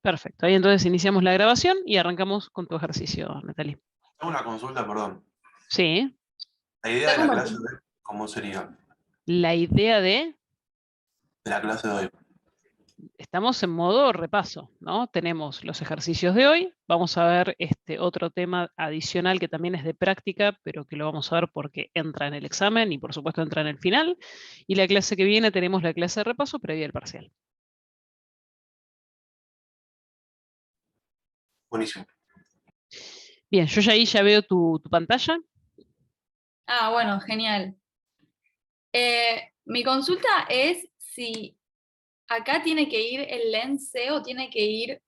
Perfecto. Ahí entonces iniciamos la grabación y arrancamos con tu ejercicio, Natalie. Tengo una consulta, perdón. Sí. La idea de la clase de hoy, ¿cómo sería? La idea de... De la clase de hoy. Estamos en modo repaso, ¿no? Tenemos los ejercicios de hoy, vamos a ver este otro tema adicional que también es de práctica, pero que lo vamos a ver porque entra en el examen y por supuesto entra en el final. Y la clase que viene tenemos la clase de repaso previa al parcial. Buenísimo. Bien, yo ya ahí ya veo tu pantalla. Ah, bueno, genial. Mi consulta es si acá tiene que ir el len C o tiene que ir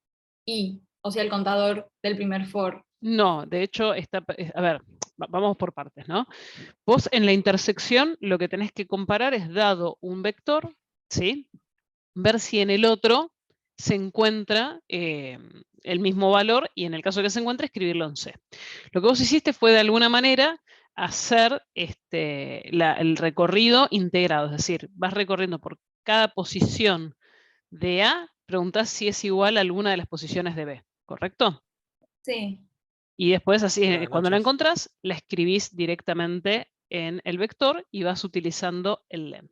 I, o sea, el contador del primer for. No, de hecho, a ver, vamos por partes, ¿no? Vos en la intersección lo que tenés que comparar es dado un vector, ¿sí? Ver si en el otro se encuentra el mismo valor y en el caso que se encuentre escribirlo en C. Lo que vos hiciste fue de alguna manera hacer el recorrido integrado, es decir, vas recorriendo por cada posición de A, preguntás si es igual a alguna de las posiciones de B, ¿correcto? Sí. Y después, así, Buenas cuando la noches. encontrás, la escribís directamente en el vector y vas utilizando el len.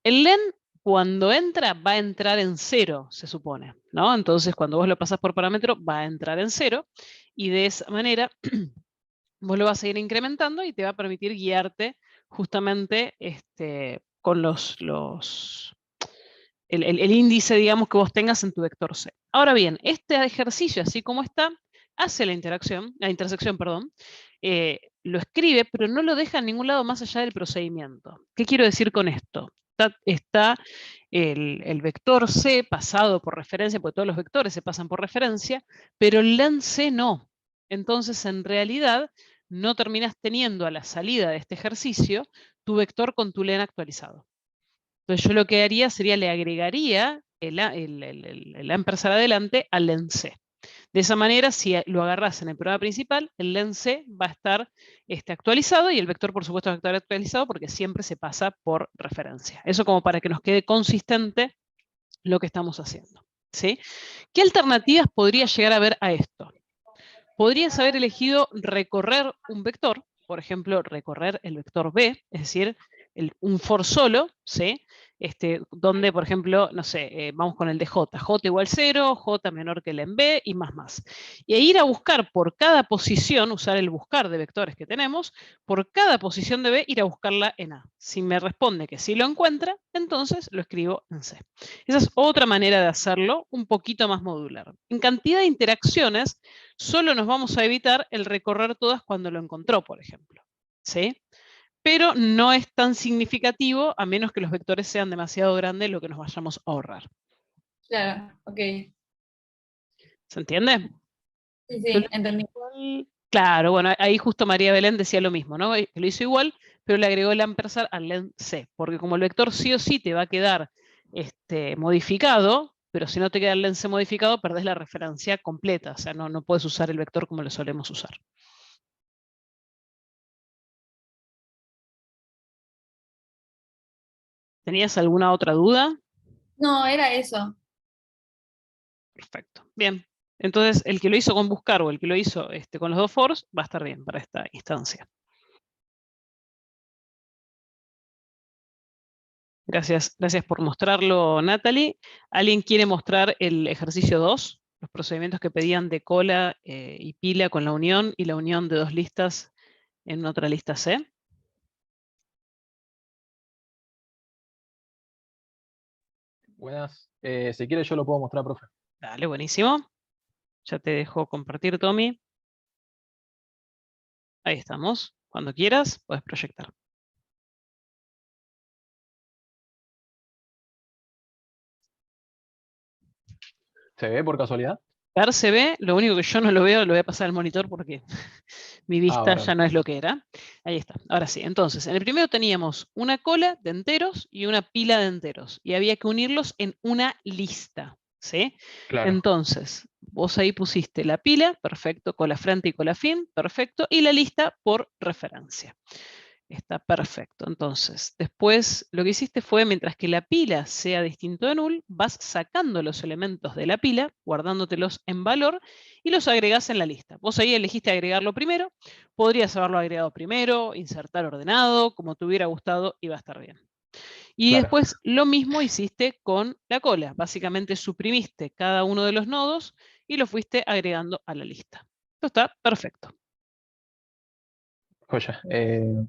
El len, cuando entra, va a entrar en 0, se supone, ¿no? Entonces, cuando vos lo pasás por parámetro, va a entrar en 0, y de esa manera vos lo vas a ir incrementando y te va a permitir guiarte justamente con el índice, digamos, que vos tengas en tu vector C. Ahora bien, este ejercicio, así como está, hace la intersección, perdón, lo escribe, pero no lo deja en ningún lado más allá del procedimiento. ¿Qué quiero decir con esto? Está el vector C pasado por referencia, porque todos los vectores se pasan por referencia, pero el len C no. Entonces, en realidad, no terminas teniendo a la salida de este ejercicio tu vector con tu len actualizado. Entonces yo lo que haría sería le agregaría el ampersand adelante al len C. De esa manera, si lo agarras en el programa principal, el len C va a estar actualizado y el vector, por supuesto, va a estar actualizado porque siempre se pasa por referencia. Eso como para que nos quede consistente lo que estamos haciendo, ¿sí? ¿Qué alternativas podría llegar a haber a esto? Podrías haber elegido recorrer un vector, por ejemplo, recorrer el vector B, es decir, un for solo, ¿sí? Donde, por ejemplo, no sé, vamos con el de J, J igual 0, J menor que el en B y más. Y ir a buscar por cada posición, usar el buscar de vectores que tenemos, por cada posición de B, ir a buscarla en A. Si me responde que sí lo encuentra, entonces lo escribo en C. Esa es otra manera de hacerlo, un poquito más modular. En cantidad de interacciones, solo nos vamos a evitar el recorrer todas cuando lo encontró, por ejemplo, ¿sí? Pero no es tan significativo a menos que los vectores sean demasiado grandes lo que nos vayamos a ahorrar. Claro, ok. ¿Se entiende? Sí, Yo lo sí, entendí. igual, claro, bueno, ahí justo María Belén decía lo mismo, ¿no? Que lo hizo igual, pero le agregó el ampersand al len C, porque como el vector sí o sí te va a quedar modificado, pero si no te queda el len C modificado, perdés la referencia completa, o sea, no puedes usar el vector como lo solemos usar. ¿Tenías alguna otra duda? No, era eso. Perfecto. Bien. Entonces, el que lo hizo con buscar o el que lo hizo con los dos fors va a estar bien para esta instancia. Gracias por mostrarlo, Natalie. ¿Alguien quiere mostrar el ejercicio 2? Los procedimientos que pedían de cola y pila con la unión y la unión de dos listas en otra lista C. Buenas. Si quiere yo lo puedo mostrar, profe. Dale, buenísimo. Ya te dejo compartir, Tommy. Ahí estamos. Cuando quieras, puedes proyectar. ¿Se ve por casualidad? Ver se ve, lo único que yo no lo veo, lo voy a pasar al monitor porque mi vista ya Bárbaro. no es lo que era. Ahí está. Ahora sí. Entonces, en el primero teníamos una cola de enteros y una pila de enteros. Y había que unirlos en una lista. ¿Sí? Claro. Entonces, vos ahí pusiste la pila, perfecto, cola frente y cola fin, perfecto, y la lista por referencia. Está perfecto. Entonces, después lo que hiciste fue, mientras que la pila sea distinto de null, vas sacando los elementos de la pila, guardándotelos en valor, y los agregás en la lista. Vos ahí elegiste agregarlo primero, podrías haberlo agregado primero, insertar ordenado, como te hubiera gustado, y va a estar bien. Y Claro. después lo mismo hiciste con la cola. Básicamente suprimiste cada uno de los nodos y lo fuiste agregando a la lista. Esto está perfecto. Joya. Bueno,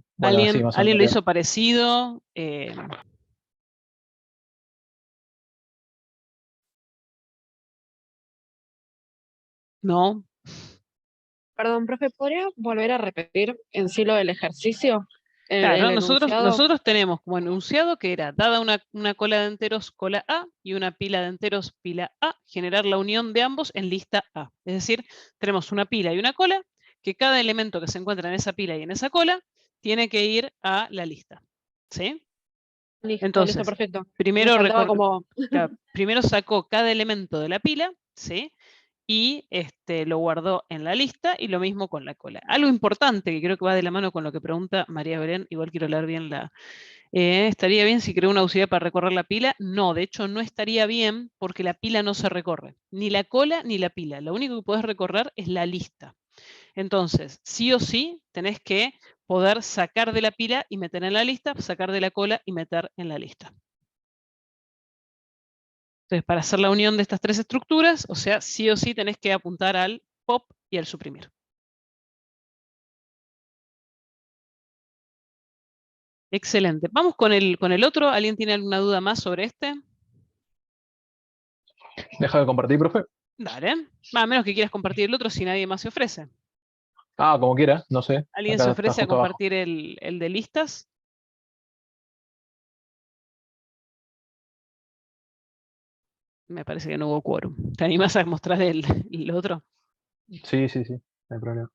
sí, más o ¿Alguien menos. lo hizo parecido? ¿No? Perdón, profe, ¿podría volver a repetir en sí lo del ejercicio? El Claro, enunciado. nosotros tenemos como enunciado que era, dada una cola de enteros, cola A, y una pila de enteros, pila A, generar la unión de ambos en lista A. Es decir, tenemos una pila y una cola, que cada elemento que se encuentra en esa pila y en esa cola tiene que ir a la lista. ¿Sí? Listo, Entonces, perfecto. Me primero, faltaba como. claro, primero sacó cada elemento de la pila, ¿sí? Y lo guardó en la lista, y lo mismo con la cola. Algo importante, que creo que va de la mano con lo que pregunta María Belén, igual quiero leer bien ¿estaría bien si creo una auxiliar para recorrer la pila? No, de hecho no estaría bien, porque la pila no se recorre. Ni la cola ni la pila. Lo único que podés recorrer es la lista. Entonces, sí o sí, tenés que poder sacar de la pila y meter en la lista, sacar de la cola y meter en la lista. Entonces, para hacer la unión de estas tres estructuras, o sea, sí o sí tenés que apuntar al pop y al suprimir. Excelente. Vamos con el otro. ¿Alguien tiene alguna duda más sobre este? Deja de compartir, profe. Dale. A menos que quieras compartir el otro si nadie más se ofrece. Ah, como quiera, no sé. ¿Alguien se Acá está ofrece a justo abajo. compartir el de listas? Me parece que no hubo quórum. ¿Te animás a mostrar el otro? Sí, sí, sí. No hay problema.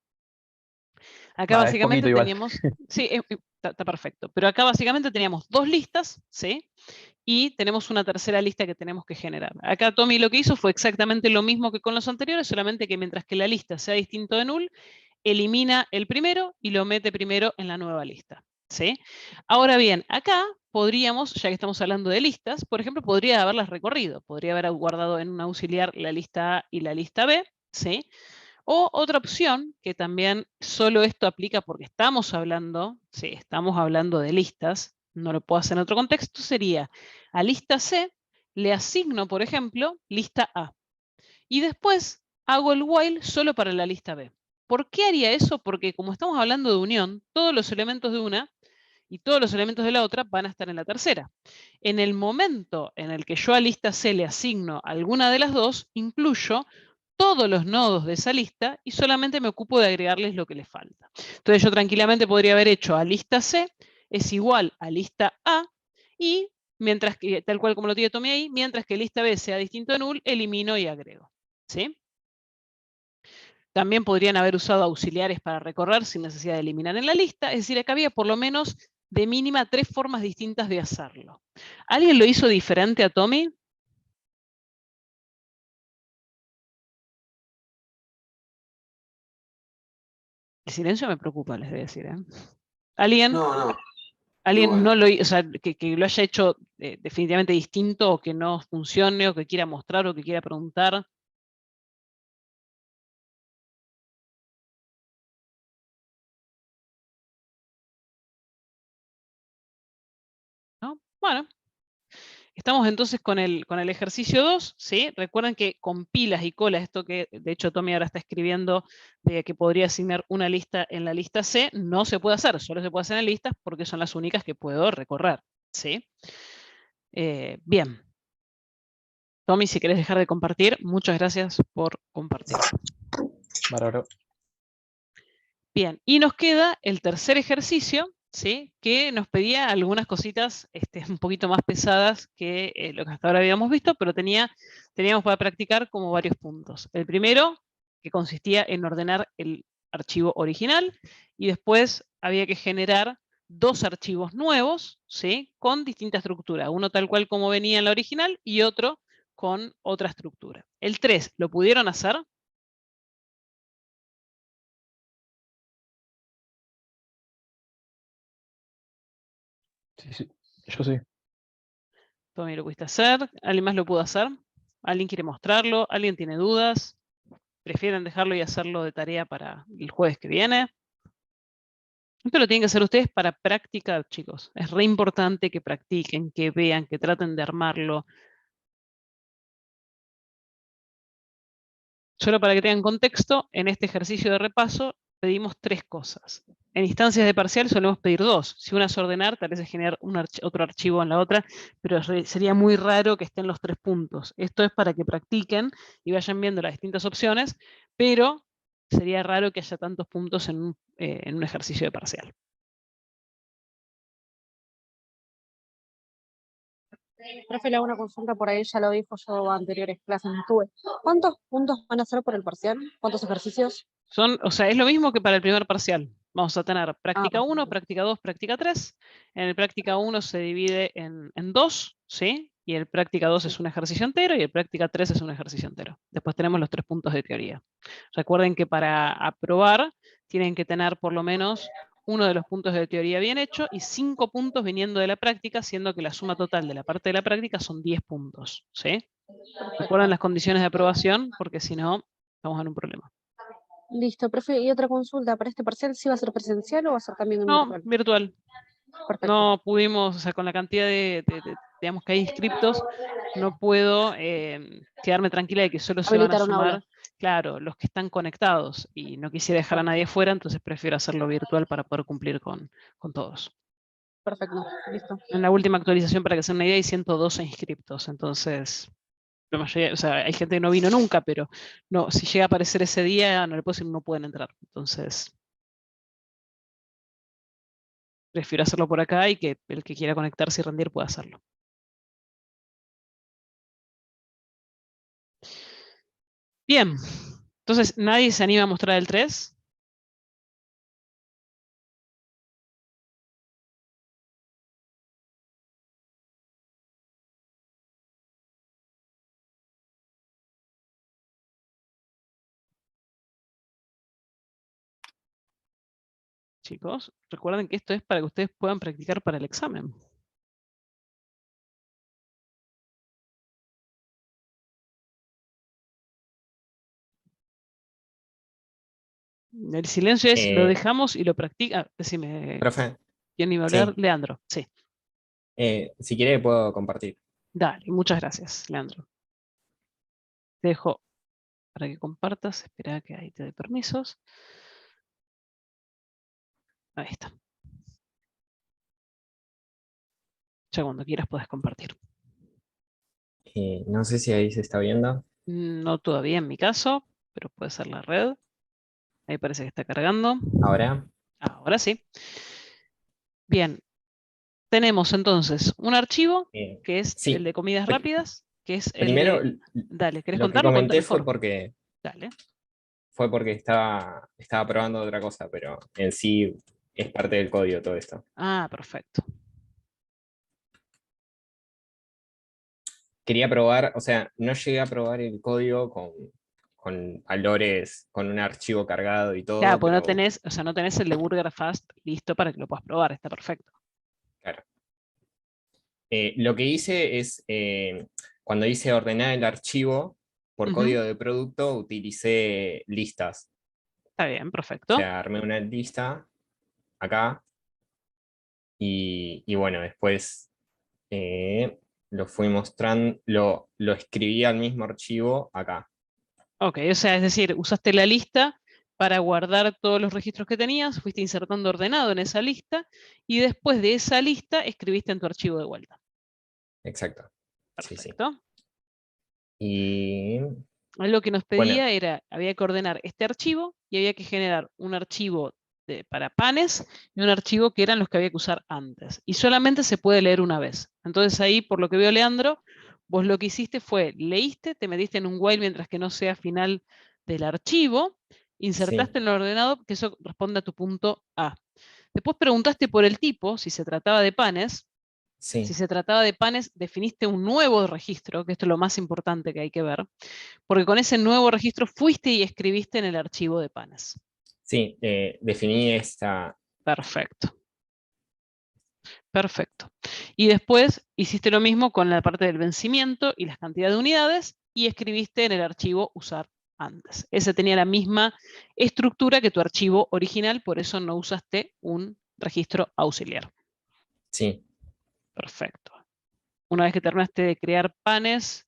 Acá Es poquito básicamente igual. teníamos, sí, está perfecto, pero acá básicamente teníamos dos listas, ¿sí? Y tenemos una tercera lista que tenemos que generar. Acá Tommy lo que hizo fue exactamente lo mismo que con los anteriores, solamente que mientras que la lista sea distinto de null, elimina el primero y lo mete primero en la nueva lista, ¿sí? Ahora bien, acá podríamos, ya que estamos hablando de listas, por ejemplo, podría haberlas recorrido, podría haber guardado en un auxiliar la lista A y la lista B, ¿sí? O otra opción, que también solo esto aplica porque estamos hablando, sí, estamos hablando de listas, no lo puedo hacer en otro contexto, sería a lista C le asigno, por ejemplo, lista A. Y después hago el while solo para la lista B. ¿Por qué haría eso? Porque como estamos hablando de unión, todos los elementos de una y todos los elementos de la otra van a estar en la tercera. En el momento en el que yo a lista C le asigno alguna de las dos, incluyo todos los nodos de esa lista y solamente me ocupo de agregarles lo que les falta. Entonces yo tranquilamente podría haber hecho a lista C es igual a lista A, y mientras que, tal cual como lo tiene Tommy ahí, mientras que lista B sea distinto de null, elimino y agrego. ¿Sí? También podrían haber usado auxiliares para recorrer sin necesidad de eliminar en la lista. Es decir, acá había por lo menos de mínima 3 formas distintas de hacerlo. ¿Alguien lo hizo diferente a Tommy? El silencio me preocupa, les voy a decir. ¿Alguien No, no igual. lo, o sea, que lo haya hecho definitivamente distinto, o que no funcione, o que quiera mostrar, o que quiera preguntar? ¿No? Bueno, estamos entonces con el ejercicio 2, ¿sí? Recuerden que con pilas y colas, esto que de hecho Tommy ahora está escribiendo, de que podría asignar una lista en la lista C, no se puede hacer, solo se puede hacer en listas porque son las únicas que puedo recorrer, ¿sí? Bien. Tommy, si querés dejar de compartir, muchas gracias por compartir. Bárbaro. Bien, y nos queda el tercer ejercicio, ¿sí? Que nos pedía algunas cositas un poquito más pesadas que lo que hasta ahora habíamos visto, pero teníamos para practicar como varios puntos. El primero, que consistía en ordenar el archivo original, y después había que generar dos archivos nuevos, ¿sí? Con distinta estructura, uno tal cual como venía en la original y otro con otra estructura. El 3, ¿lo pudieron hacer? Sí. Yo sí. Tommy lo pudiste hacer. ¿Alguien más lo pudo hacer? ¿Alguien quiere mostrarlo? ¿Alguien tiene dudas? ¿Prefieren dejarlo y hacerlo de tarea para el jueves que viene? Esto lo tienen que hacer ustedes para práctica, chicos. Es re importante que practiquen, que vean, que traten de armarlo. Solo para que tengan contexto, en este ejercicio de repaso pedimos 3 cosas. En instancias de parcial solemos pedir 2. Si una es ordenar, tal vez es generar otro archivo en la otra, pero sería muy raro que estén los 3 puntos. Esto es para que practiquen y vayan viendo las distintas opciones, pero sería raro que haya tantos puntos en un ejercicio de parcial. Profe, le hago una consulta por ahí, ya lo dijo yo anteriores clases no tuve. ¿Cuántos puntos van a hacer por el parcial? ¿Cuántos ejercicios? O sea, es lo mismo que para el primer parcial. Vamos a tener práctica 1, perfecto. práctica 2, práctica 3. En el práctica 1 se divide en 2, ¿sí? Y el práctica 2 es un ejercicio entero y el práctica 3 es un ejercicio entero. Después tenemos los 3 puntos de teoría. Recuerden que para aprobar tienen que tener por lo menos uno de los puntos de teoría bien hecho y 5 puntos viniendo de la práctica, siendo que la suma total de la parte de la práctica son 10 puntos, ¿sí? Recuerden las condiciones de aprobación, porque si no, estamos en un problema. Listo, profe. Y otra consulta, ¿para este parcial sí va a ser presencial o va a ser también en No, virtual? virtual. Perfecto. No pudimos, o sea, con la cantidad digamos, que hay inscriptos, no puedo quedarme tranquila de que solo se van a Habilitar un aula. sumar, claro, los que están conectados. Y no quisiera dejar a nadie fuera, entonces prefiero hacerlo virtual para poder cumplir con todos. Perfecto, listo. En la última actualización, para que se den una idea, hay 112 inscriptos, entonces... La mayoría, o sea, hay gente que no vino nunca, pero no, si llega a aparecer ese día, no le puedo decir no pueden entrar. Entonces, prefiero hacerlo por acá y que el que quiera conectarse y rendir pueda hacerlo. Bien, entonces, ¿nadie se anima a mostrar el 3? Chicos, recuerden que esto es para que ustedes puedan practicar para el examen. El silencio es, lo dejamos y lo practica. Decime, Profe, ¿quién iba a hablar? sí, Leandro, sí. si quiere puedo compartir. Dale, muchas gracias, Leandro. Te dejo para que compartas. Espera que ahí te dé permisos. Ahí está. Ya cuando quieras puedes compartir. No sé si ahí se está viendo. No todavía en mi caso, pero puede ser la red. Ahí parece que está cargando. Ahora, Ahora sí. Bien. Tenemos entonces un archivo que es el sí. de comidas rápidas, que es el Primero, de... Dale, ¿querés lo que contarlo? Contá comenté fue mejor. Dale. porque estaba probando otra cosa, pero en sí es parte del código todo esto. Ah, perfecto. Quería probar, o sea, no llegué a probar el código con valores, con un archivo cargado y Claro, todo, pues no pero tenés, o sea, no tenés el de Burger Fast listo para que lo puedas probar, está perfecto. claro. Lo que hice es, cuando hice ordenar el archivo por código de producto, utilicé listas. Está bien, O perfecto. sea, armé una lista acá y bueno, después lo fui mostrando, lo escribí al mismo archivo acá. Ok, o sea, es decir, usaste la lista para guardar todos los registros que tenías, fuiste insertando ordenado en esa lista y después de esa lista escribiste en tu archivo de vuelta. Exacto. Sí, sí. Perfecto. Y Lo que nos bueno, pedía era, había que ordenar este archivo y había que generar un archivo para panes y un archivo que eran los que había que usar antes. Y solamente se puede leer una vez. Entonces ahí, por lo que veo, Leandro, vos lo que hiciste fue, leíste, te metiste en un while mientras que no sea final del archivo, insertaste sí, en el ordenado, que eso responde a tu punto A. Después preguntaste por el tipo, si se trataba de panes. Si sí. se trataba de panes, definiste un nuevo registro, que esto es lo más importante que hay que ver, porque con ese nuevo registro fuiste y escribiste en el archivo de panes. Sí, definí esta. Perfecto. Perfecto. Y después hiciste lo mismo con la parte del vencimiento y las cantidades de unidades y escribiste en el archivo usar antes. Ese tenía la misma estructura que tu archivo original, por eso no usaste un registro auxiliar. Sí. Perfecto. Una vez que terminaste de crear panes,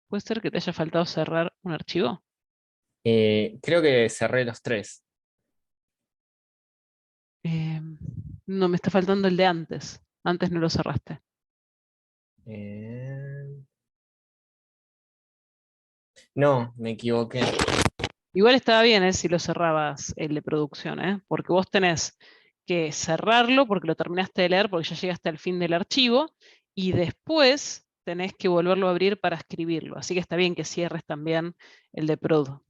¿puede ser que te haya faltado cerrar un archivo? Creo que cerré los 3. No, me está faltando el de antes. Antes no lo cerraste. No, me equivoqué. Igual estaba bien, si lo cerrabas el de producción, porque vos tenés que cerrarlo porque lo terminaste de leer, porque ya llegaste al fin del archivo, y después tenés que volverlo a abrir para escribirlo. Así que está bien que cierres también el de produ.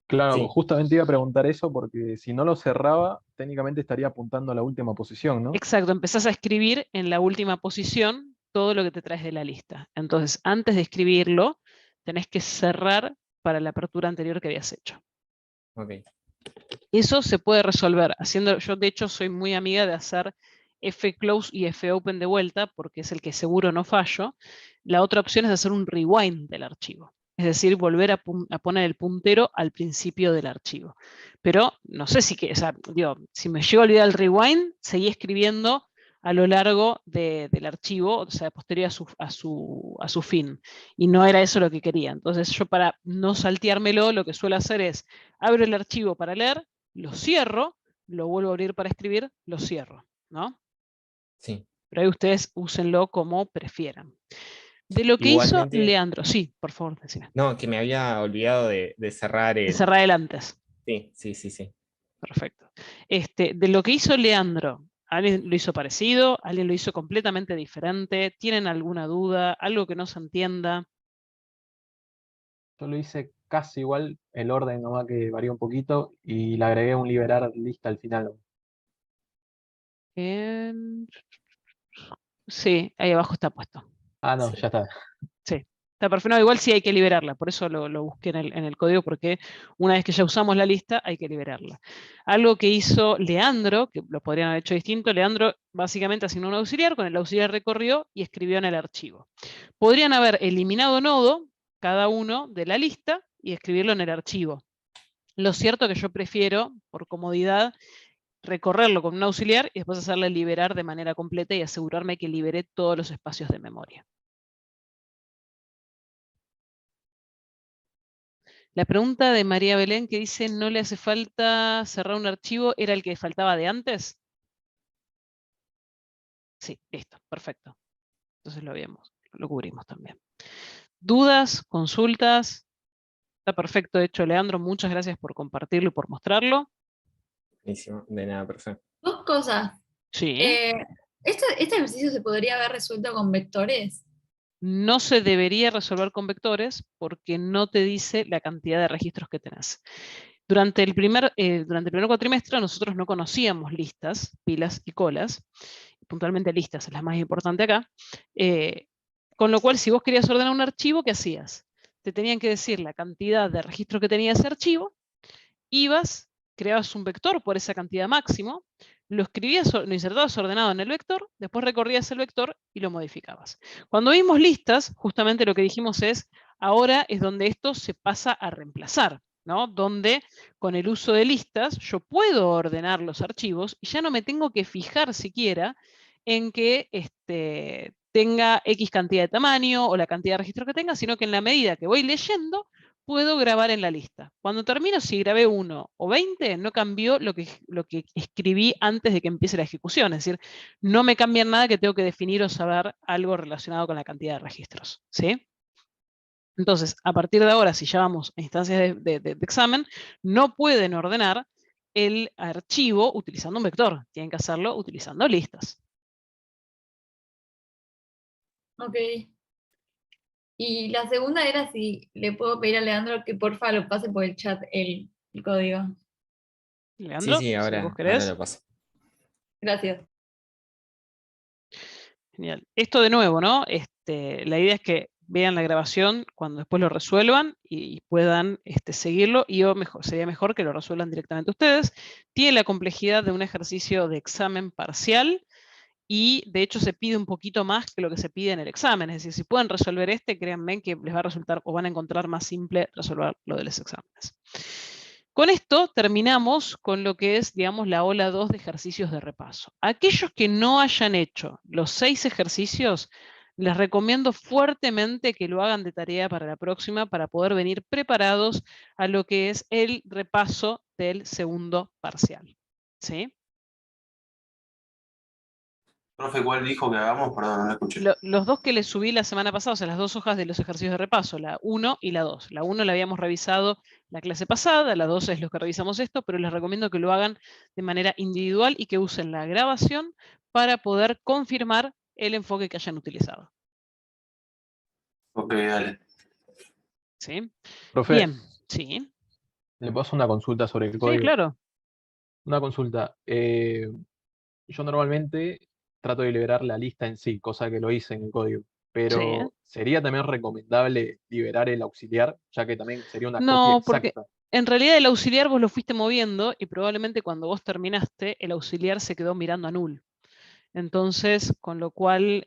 Claro, Sí. justamente iba a preguntar eso porque si no lo cerraba, técnicamente estaría apuntando a la última posición, ¿no? Exacto, empezás a escribir en la última posición todo lo que te traes de la lista. Entonces, antes de escribirlo, tenés que cerrar para la apertura anterior que habías hecho. Ok. Eso se puede resolver haciendo, yo de hecho soy muy amiga de hacer fclose y fopen de vuelta, porque es el que seguro no fallo. La otra opción es hacer un rewind del archivo. Es decir, volver a poner el puntero al principio del archivo. Pero no sé si si me llego a olvidar el rewind, seguí escribiendo a lo largo del archivo, o sea, posterior a su fin. Y no era eso lo que quería. Entonces yo, para no salteármelo, lo que suelo hacer es abro el archivo para leer, lo cierro, lo vuelvo a abrir para escribir, lo cierro, ¿no? Sí. Pero ahí ustedes úsenlo como prefieran. De lo que hizo Igualmente, Leandro, sí, por favor, decime. no, que me había olvidado de cerrar De el. cerrar el antes. Sí, sí, sí, sí. Perfecto. De lo que hizo Leandro, ¿alguien lo hizo parecido? ¿Alguien lo hizo completamente diferente? ¿Tienen alguna duda? ¿Algo que no se entienda? Yo lo hice casi igual, el orden nomás que varió un poquito y le agregué un liberar lista al final. Em, Sí, ahí abajo está puesto. Ah, no, Sí. ya está. Sí, está perfecto. No, igual sí hay que liberarla, por eso lo busqué en el código, porque una vez que ya usamos la lista hay que liberarla. Algo que hizo Leandro, que lo podrían haber hecho distinto, Leandro básicamente asignó un auxiliar, con el auxiliar recorrió y escribió en el archivo. Podrían haber eliminado nodo, cada uno de la lista, y escribirlo en el archivo. Lo cierto que yo prefiero, por comodidad, recorrerlo con un auxiliar y después hacerle liberar de manera completa y asegurarme que liberé todos los espacios de memoria. La pregunta de María Belén que dice, ¿no le hace falta cerrar un archivo? ¿Era el que faltaba de antes? Sí, listo, perfecto. Entonces lo cubrimos también. ¿Dudas? ¿Consultas? Está perfecto hecho, Leandro. Muchas gracias por compartirlo y por mostrarlo. Buenísimo. De nada, perfecto. 2 cosas. Sí. ¿Este ejercicio se podría haber resuelto con vectores? No se debería resolver con vectores porque no te dice la cantidad de registros que tenés. Durante el primer cuatrimestre nosotros no conocíamos listas, pilas y colas. Puntualmente listas es la más importante acá. Con lo cual, si vos querías ordenar un archivo, ¿qué hacías? Te tenían que decir la cantidad de registros que tenía ese archivo, ibas, creabas un vector por esa cantidad máximo, lo escribías, lo insertabas ordenado en el vector, después recorrías el vector y lo modificabas. Cuando vimos listas, justamente lo que dijimos es, ahora es donde esto se pasa a reemplazar, ¿no? Donde con el uso de listas yo puedo ordenar los archivos y ya no me tengo que fijar siquiera en que tenga X cantidad de tamaño o la cantidad de registros que tenga, sino que en la medida que voy leyendo, puedo grabar en la lista. Cuando termino, si grabé 1 o 20, no cambió lo que escribí antes de que empiece la ejecución. Es decir, no me cambia nada que tengo que definir o saber algo relacionado con la cantidad de registros. ¿Sí? Entonces, a partir de ahora, si ya vamos a instancias de examen, no pueden ordenar el archivo utilizando un vector. Tienen que hacerlo utilizando listas. Ok. Y la segunda era si le puedo pedir a Leandro que porfa lo pase por el chat el código. Leandro, Sí, si vos ahora querés. lo paso. Gracias. Genial. Esto de nuevo, ¿no? La idea es que vean la grabación cuando después lo resuelvan y puedan seguirlo, y sería mejor que lo resuelvan directamente ustedes. Tiene la complejidad de un ejercicio de examen parcial, y de hecho se pide un poquito más que lo que se pide en el examen. Es decir, si pueden resolver créanme que les va a resultar o van a encontrar más simple resolver lo de los exámenes. Con esto terminamos con lo que es, digamos, la ola 2 de ejercicios de repaso. Aquellos que no hayan hecho los 6 ejercicios, les recomiendo fuertemente que lo hagan de tarea para la próxima, para poder venir preparados a lo que es el repaso del segundo parcial. ¿Sí? Profe, ¿cuál dijo que hagamos? Perdón, no lo escuché. Los dos que les subí la semana pasada, o sea, las 2 hojas de los ejercicios de repaso, la 1 y la 2. La 1 la habíamos revisado la clase pasada, la 2 es lo que revisamos esto, pero les recomiendo que lo hagan de manera individual y que usen la grabación para poder confirmar el enfoque que hayan utilizado. Ok, dale. ¿Sí? Profe, Bien, sí. ¿le puedo hacer una consulta sobre el código? Sí, claro. Una consulta. Yo normalmente trato de liberar la lista en sí, cosa que lo hice en el código. Sí. Pero ¿sería también recomendable liberar el auxiliar, ya que también sería una copia No, porque exacta? en realidad el auxiliar vos lo fuiste moviendo y probablemente cuando vos terminaste, el auxiliar se quedó mirando a null. Entonces, con lo cual,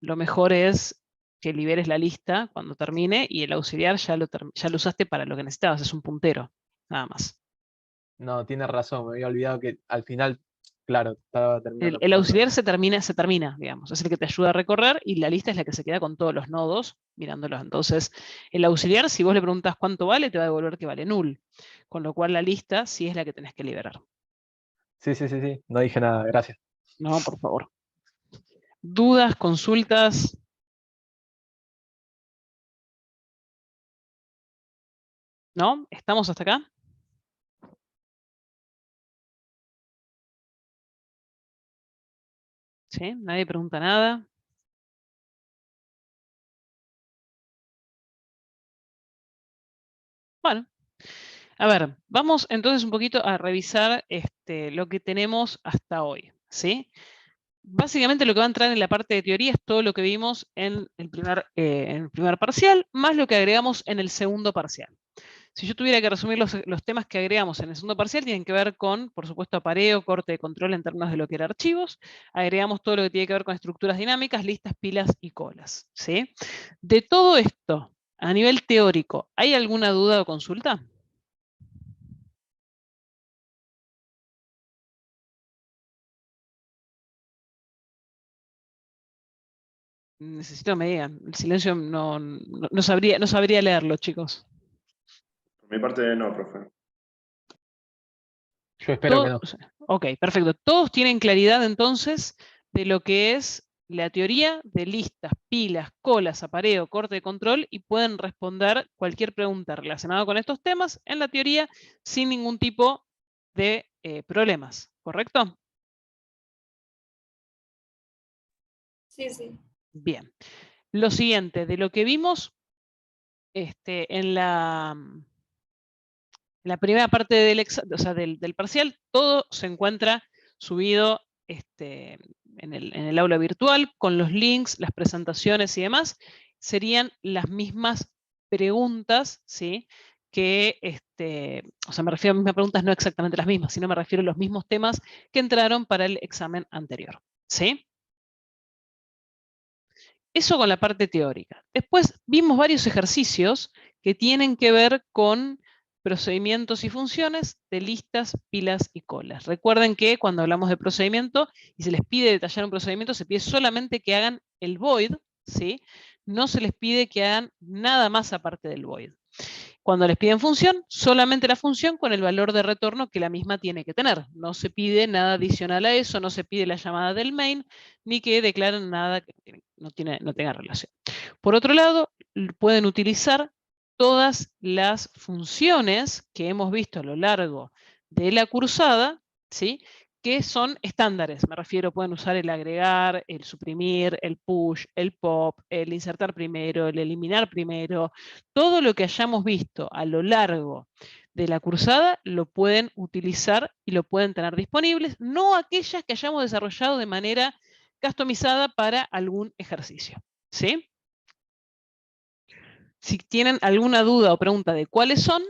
lo mejor es que liberes la lista cuando termine y el auxiliar ya lo usaste para lo que necesitabas, es un puntero, nada más. No, tiene razón, me había olvidado que al final, claro, estaba terminando El auxiliar apretando. se termina, digamos, es el que te ayuda a recorrer y la lista es la que se queda con todos los nodos mirándolos. Entonces, el auxiliar, si vos le preguntas cuánto vale, te va a devolver que vale null. Con lo cual la lista sí es la que tenés que liberar. Sí, sí, sí, sí, no dije nada, gracias. No, por favor. ¿Dudas, consultas? ¿No? ¿Estamos hasta acá? ¿Sí? ¿Nadie pregunta nada? Bueno, a ver, vamos entonces un poquito a revisar lo que tenemos hasta hoy, ¿sí? Básicamente lo que va a entrar en la parte de teoría es todo lo que vimos en el primer parcial, más lo que agregamos en el segundo parcial. Si yo tuviera que resumir los temas que agregamos en el segundo parcial, tienen que ver con, por supuesto, apareo, corte de control en términos de lo que era archivos. Agregamos todo lo que tiene que ver con estructuras dinámicas, listas, pilas y colas, ¿sí? De todo esto, a nivel teórico, ¿hay alguna duda o consulta? Necesito que me digan. El silencio no sabría leerlo, chicos. Por mi parte, no, profe. Yo espero que no. Ok, perfecto. Todos tienen claridad entonces de lo que es la teoría de listas, pilas, colas, apareo, corte de control, y pueden responder cualquier pregunta relacionada con estos temas en la teoría sin ningún tipo de problemas, ¿correcto? Sí, sí. Bien. Lo siguiente, de lo que vimos en la primera parte del parcial, todo se encuentra subido en el aula virtual, con los links, las presentaciones y demás. Serían las mismas preguntas, ¿sí? Que, o sea, me refiero a las mismas preguntas, no exactamente las mismas, sino me refiero a los mismos temas que entraron para el examen anterior, ¿sí? Eso con la parte teórica. Después vimos varios ejercicios que tienen que ver con procedimientos y funciones de listas, pilas y colas. Recuerden que cuando hablamos de procedimiento y se les pide detallar un procedimiento, se pide solamente que hagan el void, ¿sí? No se les pide que hagan nada más aparte del void. Cuando les piden función, solamente la función con el valor de retorno que la misma tiene que tener. No se pide nada adicional a eso, no se pide la llamada del main, ni que declaren nada que no tenga relación. Por otro lado, pueden utilizar todas las funciones que hemos visto a lo largo de la cursada, ¿sí? Que son estándares. Me refiero, pueden usar el agregar, el suprimir, el push, el pop, el insertar primero, el eliminar primero. Todo lo que hayamos visto a lo largo de la cursada lo pueden utilizar y lo pueden tener disponibles, no aquellas que hayamos desarrollado de manera customizada para algún ejercicio, ¿sí? Si tienen alguna duda o pregunta de cuáles son,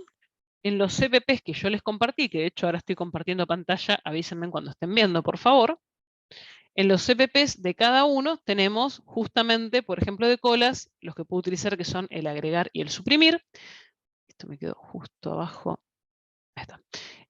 en los CPPs que yo les compartí, que de hecho ahora estoy compartiendo pantalla, avísenme cuando estén viendo, por favor. En los CPPs de cada uno tenemos justamente, por ejemplo, de colas, los que puedo utilizar que son el agregar y el suprimir. Esto me quedó justo abajo. Ahí está.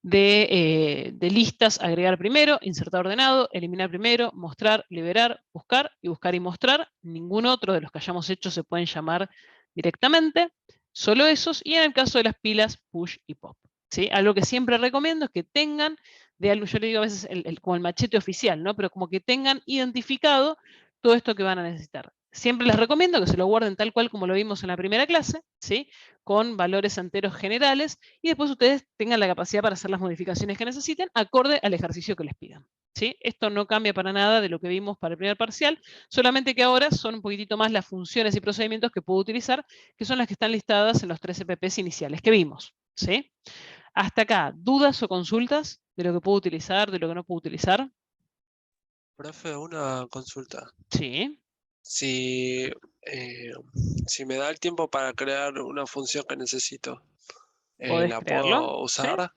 De listas, agregar primero, insertar ordenado, eliminar primero, mostrar, liberar, buscar y mostrar. Ningún otro de los que hayamos hecho se pueden llamar directamente, solo esos. Y en el caso de las pilas, push y pop. ¿Sí? Algo que siempre recomiendo es que tengan, de algo, yo le digo a veces como el machete oficial, ¿no? Pero como que tengan identificado todo esto que van a necesitar. Siempre les recomiendo que se lo guarden tal cual como lo vimos en la primera clase, ¿sí? Con valores enteros generales, y después ustedes tengan la capacidad para hacer las modificaciones que necesiten acorde al ejercicio que les pidan. ¿Sí? Esto no cambia para nada de lo que vimos para el primer parcial, solamente que ahora son un poquitito más las funciones y procedimientos que puedo utilizar, que son las que están listadas en los 3 EPPs iniciales que vimos. ¿Sí? Hasta acá, ¿dudas o consultas de lo que puedo utilizar, de lo que no puedo utilizar? Profe, una consulta. Sí. Si, si me da el tiempo para crear una función que necesito, ¿Podés ¿la crearlo? puedo ¿Sí? usar?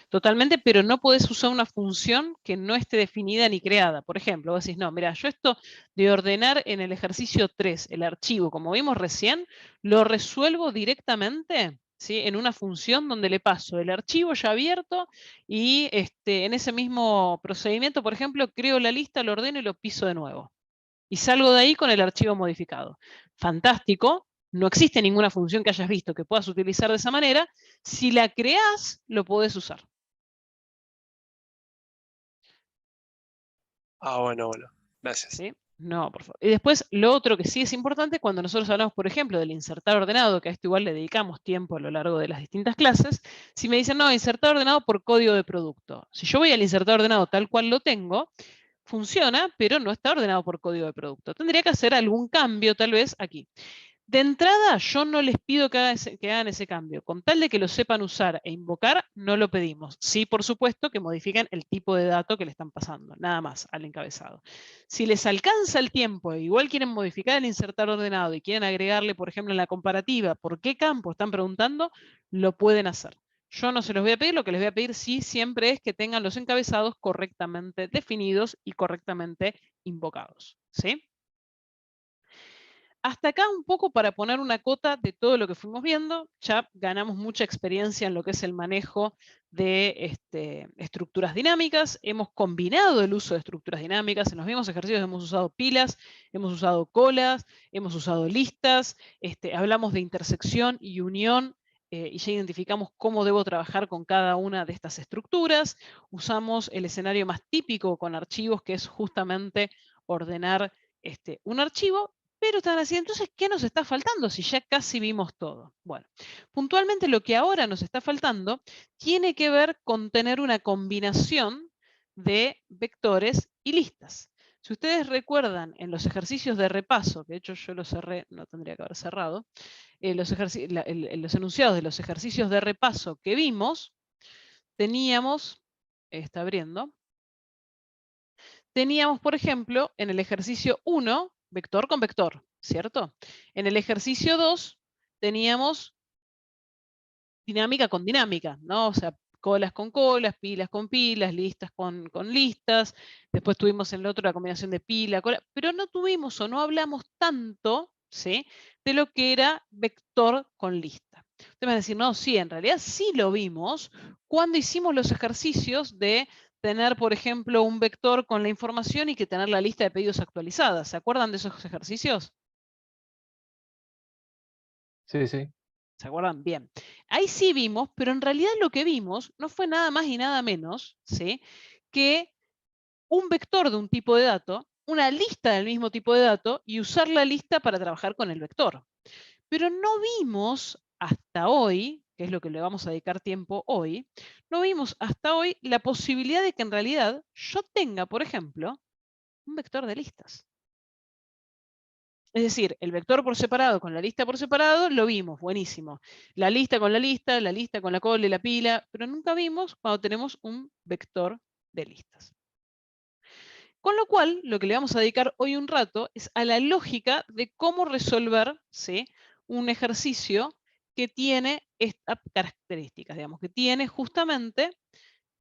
Totalmente, pero no podés usar una función que no esté definida ni creada. Por ejemplo, vos decís, no, mira, yo esto de ordenar en el ejercicio 3, el archivo, como vimos recién, lo resuelvo directamente, ¿sí? En una función donde le paso el archivo ya abierto y en ese mismo procedimiento, por ejemplo, creo la lista, lo ordeno y lo piso de nuevo. Y salgo de ahí con el archivo modificado. Fantástico. No existe ninguna función que hayas visto que puedas utilizar de esa manera. Si la creás, lo podés usar. Ah, bueno, gracias. ¿Sí? No, por favor. Y después, lo otro que sí es importante, cuando nosotros hablamos, por ejemplo, del insertar ordenado, que a esto igual le dedicamos tiempo a lo largo de las distintas clases, si me dicen, no, insertar ordenado por código de producto. Si yo voy al insertar ordenado tal cual lo tengo, funciona, pero no está ordenado por código de producto. Tendría que hacer algún cambio, tal vez, aquí. De entrada, yo no les pido que hagan ese cambio. Con tal de que lo sepan usar e invocar, no lo pedimos. Sí, por supuesto, que modifiquen el tipo de dato que le están pasando. Nada más al encabezado. Si les alcanza el tiempo e igual quieren modificar el insertar ordenado y quieren agregarle, por ejemplo, en la comparativa, por qué campo están preguntando, lo pueden hacer. Yo no se los voy a pedir, lo que les voy a pedir sí siempre es que tengan los encabezados correctamente definidos y correctamente invocados. ¿Sí? Hasta acá un poco para poner una cota de todo lo que fuimos viendo, ya ganamos mucha experiencia en lo que es el manejo de estructuras dinámicas, hemos combinado el uso de estructuras dinámicas, en los mismos ejercicios hemos usado pilas, hemos usado colas, hemos usado listas, hablamos de intersección y unión, y ya identificamos cómo debo trabajar con cada una de estas estructuras, usamos el escenario más típico con archivos, que es justamente ordenar un archivo. Pero están así, entonces, ¿qué nos está faltando si ya casi vimos todo? Bueno, puntualmente lo que ahora nos está faltando tiene que ver con tener una combinación de vectores y listas. Si ustedes recuerdan en los ejercicios de repaso, que de hecho yo los cerré, no tendría que haber cerrado, los enunciados de los ejercicios de repaso que vimos, teníamos, está abriendo, teníamos, por ejemplo, en el ejercicio 1, vector con vector, ¿cierto? En el ejercicio 2 teníamos dinámica con dinámica, ¿no? O sea, colas con colas, pilas con pilas, listas con listas. Después tuvimos en el otro la combinación de pila, cola, pero no tuvimos o no hablamos tanto, ¿sí? De lo que era vector con lista. Ustedes van a decir, no, sí, en realidad sí lo vimos cuando hicimos los ejercicios de tener, por ejemplo, un vector con la información y que tener la lista de pedidos actualizada. ¿Se acuerdan de esos ejercicios? Sí, sí. ¿Se acuerdan? Bien. Ahí sí vimos, pero en realidad lo que vimos no fue nada más y nada menos, ¿sí?, que un vector de un tipo de dato, una lista del mismo tipo de dato y usar la lista para trabajar con el vector. Pero no vimos hasta hoy, que es lo que le vamos a dedicar tiempo hoy, no vimos hasta hoy la posibilidad de que en realidad yo tenga, por ejemplo, un vector de listas. Es decir, el vector por separado con la lista por separado lo vimos, buenísimo. La lista con la cola y la pila, pero nunca vimos cuando tenemos un vector de listas. Con lo cual, lo que le vamos a dedicar hoy un rato es a la lógica de cómo resolver, ¿sí?, un ejercicio que tiene estas características, digamos, que tiene justamente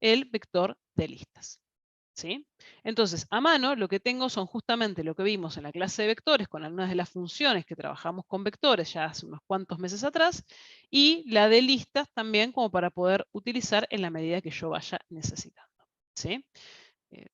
el vector de listas. ¿Sí? Entonces, a mano lo que tengo son justamente lo que vimos en la clase de vectores con algunas de las funciones que trabajamos con vectores ya hace unos cuantos meses atrás, y la de listas también como para poder utilizar en la medida que yo vaya necesitando. ¿Sí?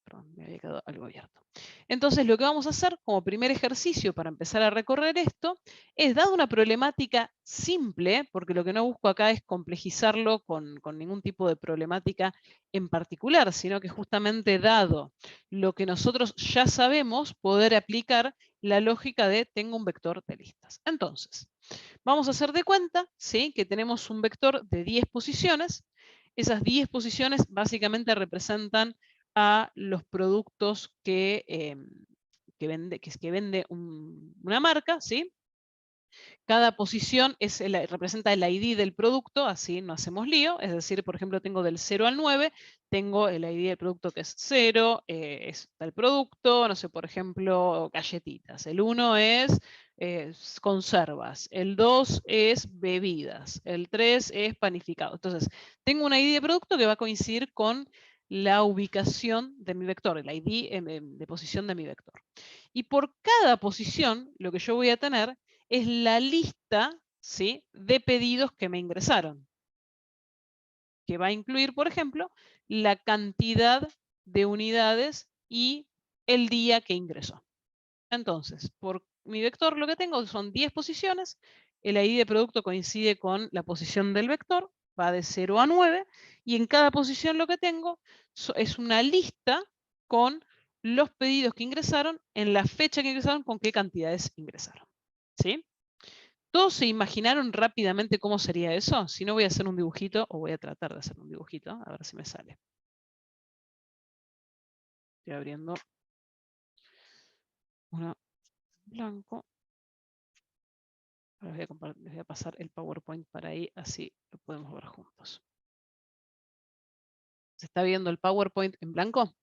Perdón, me había quedado algo abierto. Entonces, lo que vamos a hacer como primer ejercicio para empezar a recorrer esto es, dado una problemática simple, porque lo que no busco acá es complejizarlo con ningún tipo de problemática en particular, sino que justamente dado lo que nosotros ya sabemos, poder aplicar la lógica de tengo un vector de listas. Entonces, vamos a hacer de cuenta, ¿sí?, que tenemos un vector de 10 posiciones. Esas 10 posiciones básicamente representan a los productos que vende una marca, ¿sí? Cada posición representa el ID del producto, así no hacemos lío. Es decir, por ejemplo, tengo del 0 al 9, tengo el ID del producto que es 0, está el producto, no sé, por ejemplo, galletitas. El 1 es conservas, el 2 es bebidas, el 3 es panificado. Entonces, tengo un ID de producto que va a coincidir con la ubicación de mi vector, el ID de posición de mi vector. Y por cada posición, lo que yo voy a tener es la lista, ¿sí?, de pedidos que me ingresaron, que va a incluir, por ejemplo, la cantidad de unidades y el día que ingresó. Entonces, por mi vector lo que tengo son 10 posiciones, el ID de producto coincide con la posición del vector, va de 0 a 9, y en cada posición lo que tengo es una lista con los pedidos que ingresaron, en la fecha que ingresaron, con qué cantidades ingresaron. ¿Sí? ¿Todos se imaginaron rápidamente cómo sería eso? Si no, voy a hacer un dibujito, o voy a tratar de hacer un dibujito, a ver si me sale. Estoy abriendo uno blanco. Ahora les voy a pasar el PowerPoint para ahí, así lo podemos ver juntos. ¿Se está viendo el PowerPoint en blanco?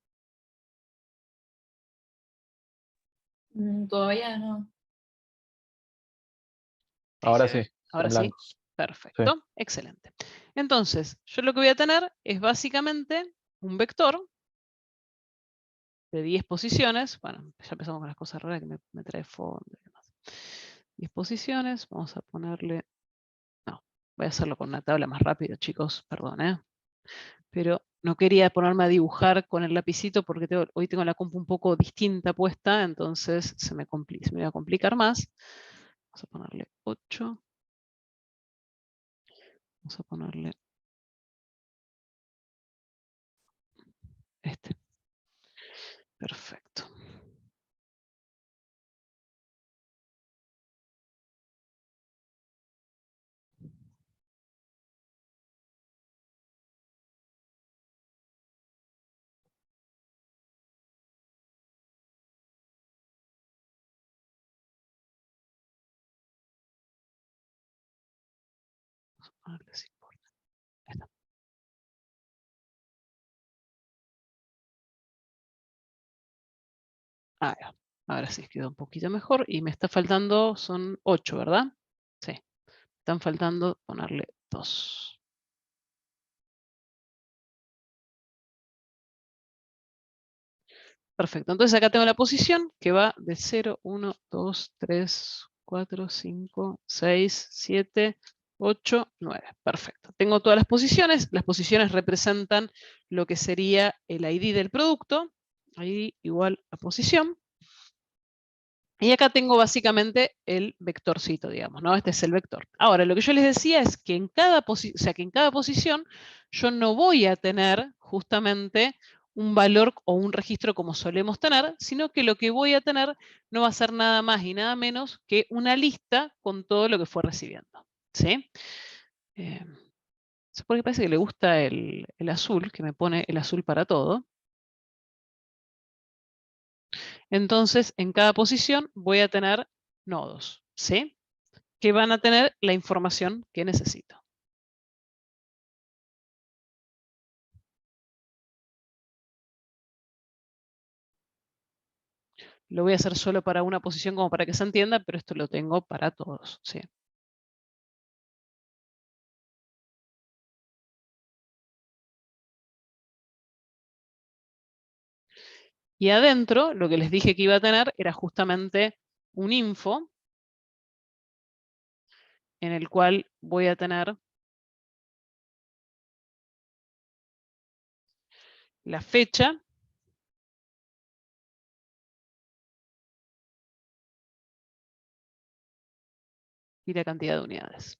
Todavía no. Ahora sí, Ahora en sí. blanco. Perfecto, excelente. Entonces, yo lo que voy a tener es básicamente un vector de 10 posiciones. Bueno, ya empezamos con las cosas raras que me trae fondo y demás. 10 posiciones, vamos a ponerle... No, voy a hacerlo con una tabla más rápido, chicos, perdón, pero no quería ponerme a dibujar con el lapicito porque hoy tengo la compu un poco distinta puesta, entonces se me va a complicar más. Vamos a ponerle 8. Vamos a ponerle este. Perfecto. Vamos a ponerle así. Ahí está. Ah, ya. Ahora sí quedó un poquito mejor y me está faltando, son 8, ¿verdad? Sí. Están faltando ponerle 2. Perfecto. Entonces acá tengo la posición que va de 0, 1, 2, 3, 4, 5, 6, 7, 8, 9. Perfecto. Tengo todas las posiciones. Las posiciones representan lo que sería el ID del producto. ID igual a posición. Y acá tengo básicamente el vectorcito, digamos, ¿no? Este es el vector. Ahora, lo que yo les decía es que en cada posición yo no voy a tener justamente un valor o un registro como solemos tener, sino que lo que voy a tener no va a ser nada más y nada menos que una lista con todo lo que fue recibiendo. ¿Sí? Porque parece que le gusta el azul, que me pone el azul para todo. Entonces, en cada posición voy a tener nodos, ¿sí?, que van a tener la información que necesito. Lo voy a hacer solo para una posición como para que se entienda, pero esto lo tengo para todos, ¿sí? Y adentro, lo que les dije que iba a tener era justamente un info, en el cual voy a tener la fecha y la cantidad de unidades.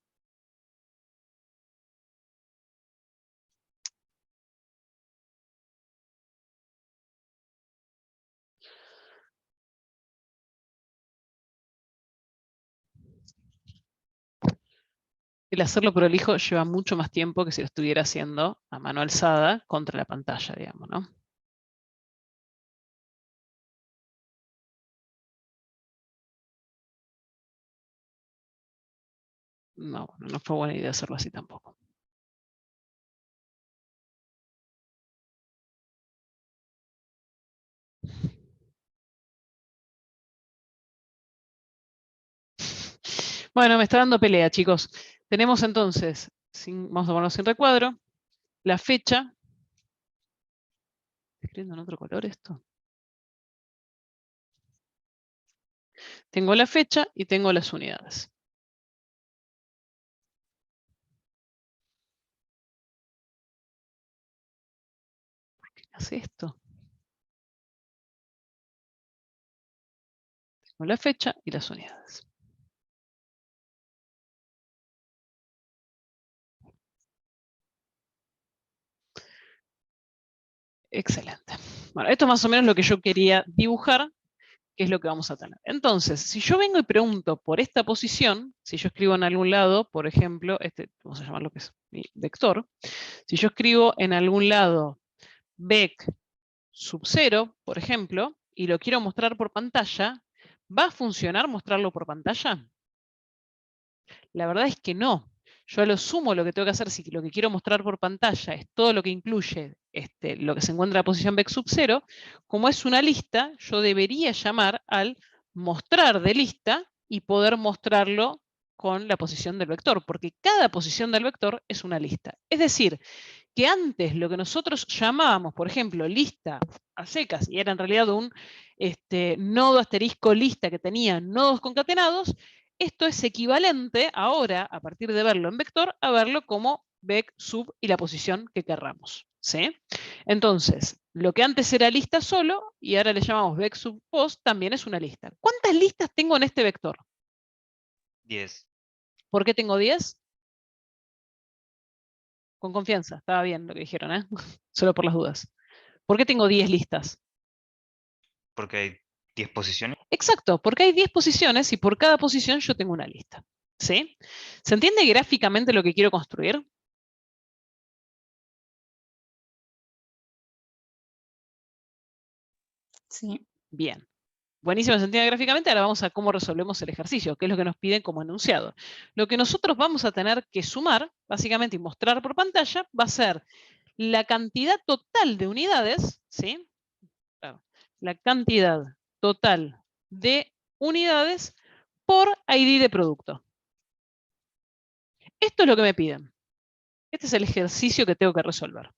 El hacerlo prolijo lleva mucho más tiempo que si lo estuviera haciendo a mano alzada contra la pantalla, digamos, ¿no? No, no fue buena idea hacerlo así tampoco. Bueno, me está dando pelea, chicos. Tenemos entonces, vamos a ponernos en recuadro, la fecha. ¿Estoy escribiendo en otro color esto? Tengo la fecha y tengo las unidades. ¿Por qué hace esto? Tengo la fecha y las unidades. Excelente. Bueno, esto es más o menos lo que yo quería dibujar, que es lo que vamos a tener. Entonces, si yo vengo y pregunto por esta posición, si yo escribo en algún lado, por ejemplo, vamos a llamar lo que es mi vector, si yo escribo en algún lado vec sub 0, por ejemplo, y lo quiero mostrar por pantalla, ¿va a funcionar mostrarlo por pantalla? La verdad es que no. Yo a lo sumo lo que tengo que hacer, si lo que quiero mostrar por pantalla es todo lo que incluye lo que se encuentra en la posición vec sub 0, como es una lista, yo debería llamar al mostrar de lista y poder mostrarlo con la posición del vector, porque cada posición del vector es una lista. Es decir, que antes lo que nosotros llamábamos, por ejemplo, lista a secas, y era en realidad un nodo asterisco lista que tenía nodos concatenados, esto es equivalente ahora, a partir de verlo en vector, a verlo como vec sub y la posición que querramos. ¿Sí? Entonces, lo que antes era lista solo, y ahora le llamamos vec sub post, también es una lista. ¿Cuántas listas tengo en este vector? 10. ¿Por qué tengo 10? Con confianza, estaba bien lo que dijeron, ¿eh? Solo por las dudas. ¿Por qué tengo 10 listas? Porque hay 10 posiciones. Exacto, porque hay 10 posiciones y por cada posición yo tengo una lista. ¿Sí? ¿Se entiende gráficamente lo que quiero construir? Sí. Bien. Buenísimo, se entiende gráficamente. Ahora vamos a cómo resolvemos el ejercicio, que es lo que nos piden como enunciado. Lo que nosotros vamos a tener que sumar, básicamente, y mostrar por pantalla, va a ser la cantidad total de unidades, ¿sí? Claro, la cantidad total de unidades por ID de producto. Esto es lo que me piden. Este es el ejercicio que tengo que resolver.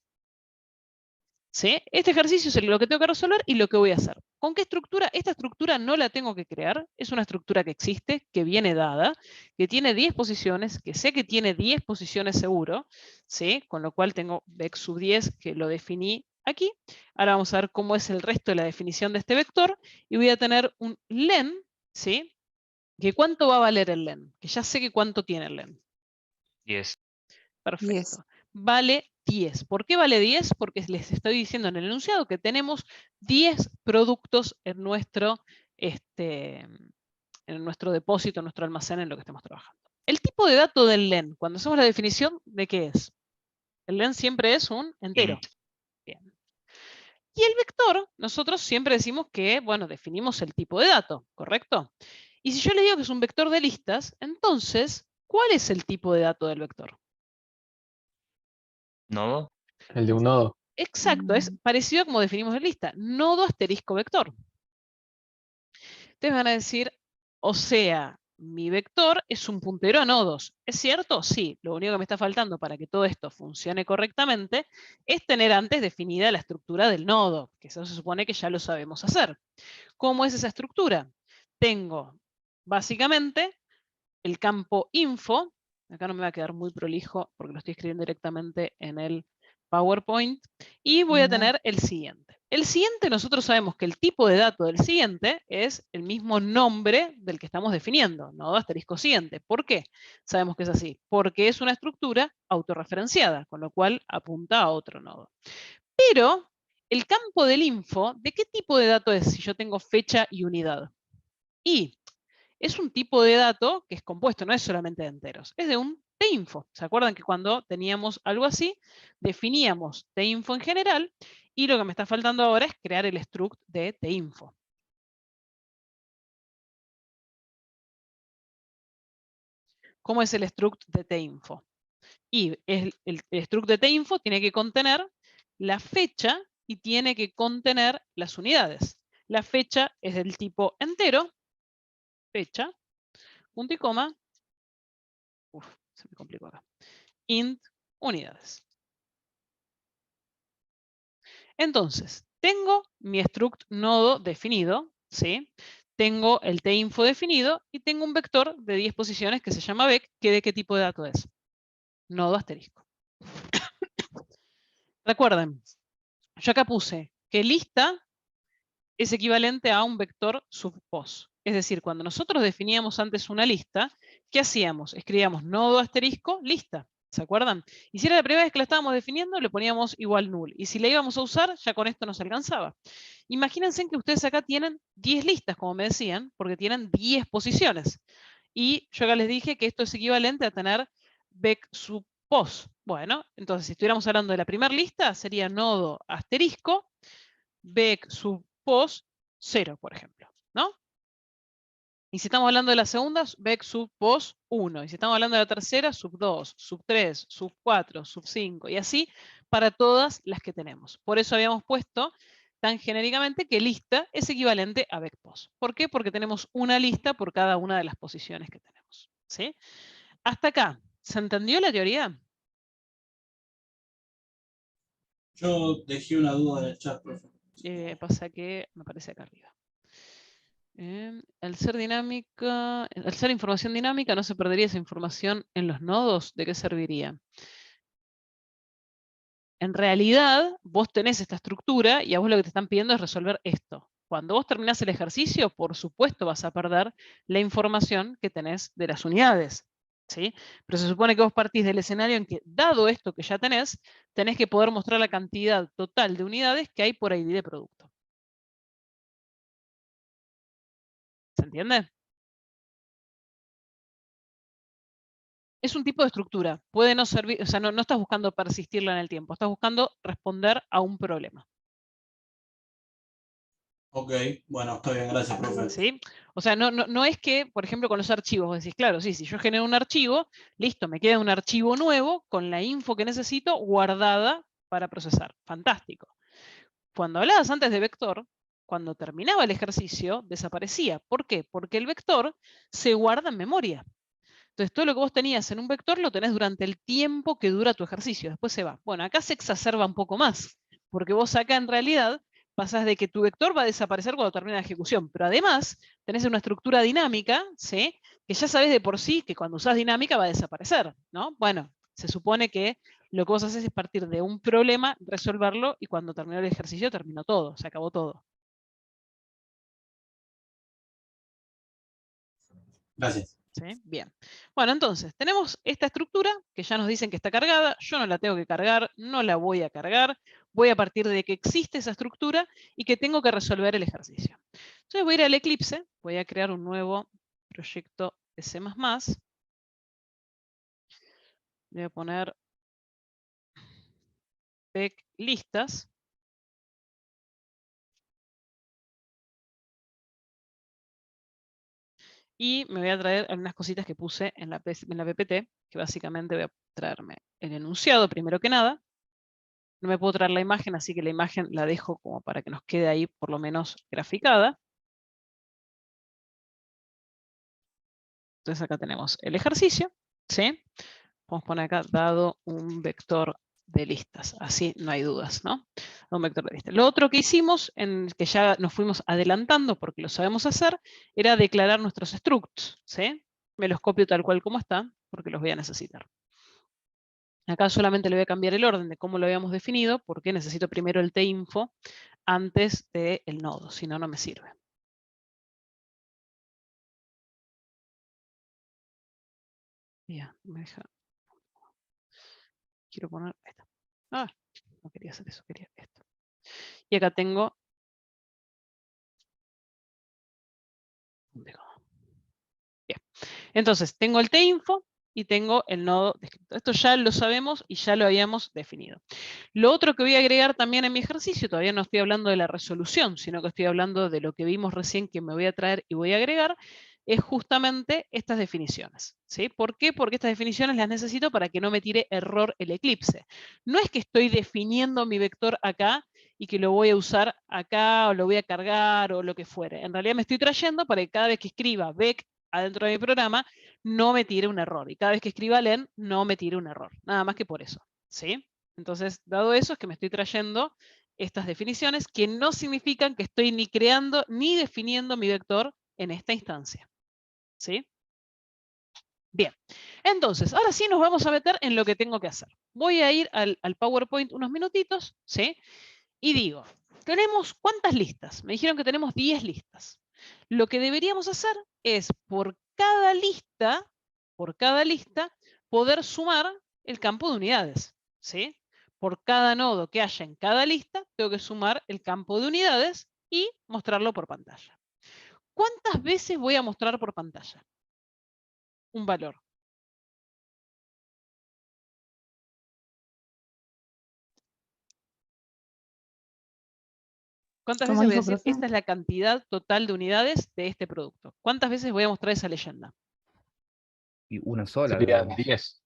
¿Sí? Este ejercicio es lo que tengo que resolver y lo que voy a hacer. ¿Con qué estructura? Esta estructura no la tengo que crear, es una estructura que existe, que viene dada, que tiene 10 posiciones, que sé que tiene 10 posiciones seguro, ¿sí? Con lo cual tengo vec sub 10 que lo definí aquí. Ahora vamos a ver cómo es el resto de la definición de este vector y voy a tener un len, ¿sí? ¿Que cuánto va a valer el len? Que ya sé que cuánto tiene el len. 10. Perfecto. 10. Vale 10. ¿Por qué vale 10? Porque les estoy diciendo en el enunciado que tenemos 10 productos en nuestro depósito, en nuestro almacén, en lo que estemos trabajando. El tipo de dato del len, cuando hacemos la definición, ¿de qué es? El len siempre es un entero. Int. Bien. Y el vector, nosotros siempre decimos que, bueno, definimos el tipo de dato, ¿correcto? Y si yo les digo que es un vector de listas, entonces, ¿cuál es el tipo de dato del vector? Nodo. El de un nodo. Exacto, es parecido a como definimos en lista. Nodo asterisco vector. Ustedes van a decir, o sea, mi vector es un puntero a nodos. ¿Es cierto? Sí. Lo único que me está faltando para que todo esto funcione correctamente es tener antes definida la estructura del nodo, que eso se supone que ya lo sabemos hacer. ¿Cómo es esa estructura? Tengo básicamente el campo info. Acá no me va a quedar muy prolijo porque lo estoy escribiendo directamente en el PowerPoint. Y voy a tener el siguiente. El siguiente, nosotros sabemos que el tipo de dato del siguiente es el mismo nombre del que estamos definiendo, nodo asterisco siguiente. ¿Por qué? Sabemos que es así. Porque es una estructura autorreferenciada, con lo cual apunta a otro nodo. Pero el campo del info, ¿de qué tipo de dato es si yo tengo fecha y unidad? Y es un tipo de dato que es compuesto, no es solamente de enteros, es de un tinfo. ¿Se acuerdan que cuando teníamos algo así, definíamos tinfo en general, y lo que me está faltando ahora es crear el struct de tinfo? ¿Cómo es el struct de tinfo? Y el struct de tinfo tiene que contener la fecha y tiene que contener las unidades. La fecha es del tipo entero, fecha, punto y coma, se me complicó acá, int unidades. Entonces, tengo mi struct nodo definido, ¿sí? Tengo el tinfo definido y tengo un vector de 10 posiciones que se llama vec, que ¿de qué tipo de dato es? Nodo asterisco. Recuerden, yo acá puse que lista es equivalente a un vector subpos. Es decir, cuando nosotros definíamos antes una lista, ¿qué hacíamos? Escribíamos nodo asterisco lista. ¿Se acuerdan? Y si era la primera vez que la estábamos definiendo, le poníamos igual null. Y si la íbamos a usar, ya con esto nos alcanzaba. Imagínense que ustedes acá tienen 10 listas, como me decían, porque tienen 10 posiciones. Y yo acá les dije que esto es equivalente a tener vec sub pos. Bueno, entonces si estuviéramos hablando de la primera lista, sería nodo asterisco, vec sub pos 0, por ejemplo, ¿no? Y si estamos hablando de las segundas, vec sub pos 1. Y si estamos hablando de la tercera, sub 2, sub 3, sub 4, sub 5. Y así para todas las que tenemos. Por eso habíamos puesto tan genéricamente que lista es equivalente a vec pos. ¿Por qué? Porque tenemos una lista por cada una de las posiciones que tenemos. ¿Sí? Hasta acá, ¿se entendió la teoría? Yo dejé una duda en el chat, profe. Pasa que me aparece acá arriba. Al ser dinámica, al ser información dinámica, ¿no se perdería esa información en los nodos? ¿De qué serviría? En realidad, vos tenés esta estructura y a vos lo que te están pidiendo es resolver esto. Cuando vos terminás el ejercicio, por supuesto vas a perder la información que tenés de las unidades, ¿sí? Pero se supone que vos partís del escenario en que, dado esto que ya tenés que poder mostrar la cantidad total de unidades que hay por ID de producto. ¿Se entiende? Es un tipo de estructura. Puede no servir, o sea, no estás buscando persistirla en el tiempo, estás buscando responder a un problema. Ok, bueno, está bien, gracias, profe. ¿Sí? O sea, no es que, por ejemplo, con los archivos, vos decís, claro, sí, si yo genero un archivo, listo, me queda un archivo nuevo con la info que necesito guardada para procesar. Fantástico. Cuando hablabas antes de vector, cuando terminaba el ejercicio, desaparecía. ¿Por qué? Porque el vector se guarda en memoria. Entonces, todo lo que vos tenías en un vector lo tenés durante el tiempo que dura tu ejercicio. Después se va. Bueno, acá se exacerba un poco más, porque vos acá en realidad pasás de que tu vector va a desaparecer cuando termina la ejecución, pero además tenés una estructura dinámica, ¿sí? Que ya sabés de por sí que cuando usás dinámica va a desaparecer, ¿no? Bueno, se supone que lo que vos haces es partir de un problema, resolverlo, y cuando terminó el ejercicio terminó todo, se acabó todo. Gracias. ¿Sí? Bien. Bueno, entonces, tenemos esta estructura que ya nos dicen que está cargada. Yo no la tengo que cargar, no la voy a cargar. Voy a partir de que existe esa estructura y que tengo que resolver el ejercicio. Entonces voy a ir al Eclipse, voy a crear un nuevo proyecto de C++. Voy a poner vec listas. Y me voy a traer algunas cositas que puse en la PPT, que básicamente voy a traerme el enunciado primero que nada. No me puedo traer la imagen, así que la imagen la dejo como para que nos quede ahí por lo menos graficada. Entonces acá tenemos el ejercicio, ¿sí? Vamos a poner acá, dado un vector de listas, así no hay dudas, ¿no? Un vector de listas. Lo otro que hicimos, que ya nos fuimos adelantando porque lo sabemos hacer, era declarar nuestros structs, ¿sí? Me los copio tal cual como está, porque los voy a necesitar. Acá solamente le voy a cambiar el orden de cómo lo habíamos definido, porque necesito primero el tinfo antes del nodo, si no, no me sirve. Ya, me deja. Quiero poner esta. Ah, no quería hacer eso, quería esto. Y acá tengo. Bien. Entonces, tengo el tinfo y tengo el nodo descrito. Esto ya lo sabemos y ya lo habíamos definido. Lo otro que voy a agregar también en mi ejercicio, todavía no estoy hablando de la resolución, sino que estoy hablando de lo que vimos recién que me voy a traer y voy a agregar, es justamente estas definiciones. ¿Sí? ¿Por qué? Porque estas definiciones las necesito para que no me tire error el Eclipse. No es que estoy definiendo mi vector acá y que lo voy a usar acá o lo voy a cargar o lo que fuere. En realidad me estoy trayendo para que cada vez que escriba vec adentro de mi programa no me tire un error. Y cada vez que escriba len no me tire un error. Nada más que por eso. ¿Sí? Entonces, dado eso, es que me estoy trayendo estas definiciones que no significan que estoy ni creando ni definiendo mi vector en esta instancia. ¿Sí? Bien, entonces, ahora sí nos vamos a meter en lo que tengo que hacer. Voy a ir al PowerPoint unos minutitos, ¿sí? Y digo, tenemos ¿cuántas listas? Me dijeron que tenemos 10 listas. Lo que deberíamos hacer es por cada lista, poder sumar el campo de unidades, ¿sí? Por cada nodo que haya en cada lista, tengo que sumar el campo de unidades y mostrarlo por pantalla. ¿Cuántas veces voy a mostrar por pantalla un valor? ¿Cuántas veces voy a decir, esta es la cantidad total de unidades de este producto? ¿Cuántas veces voy a mostrar esa leyenda? Y una sola, Serían digamos. 10.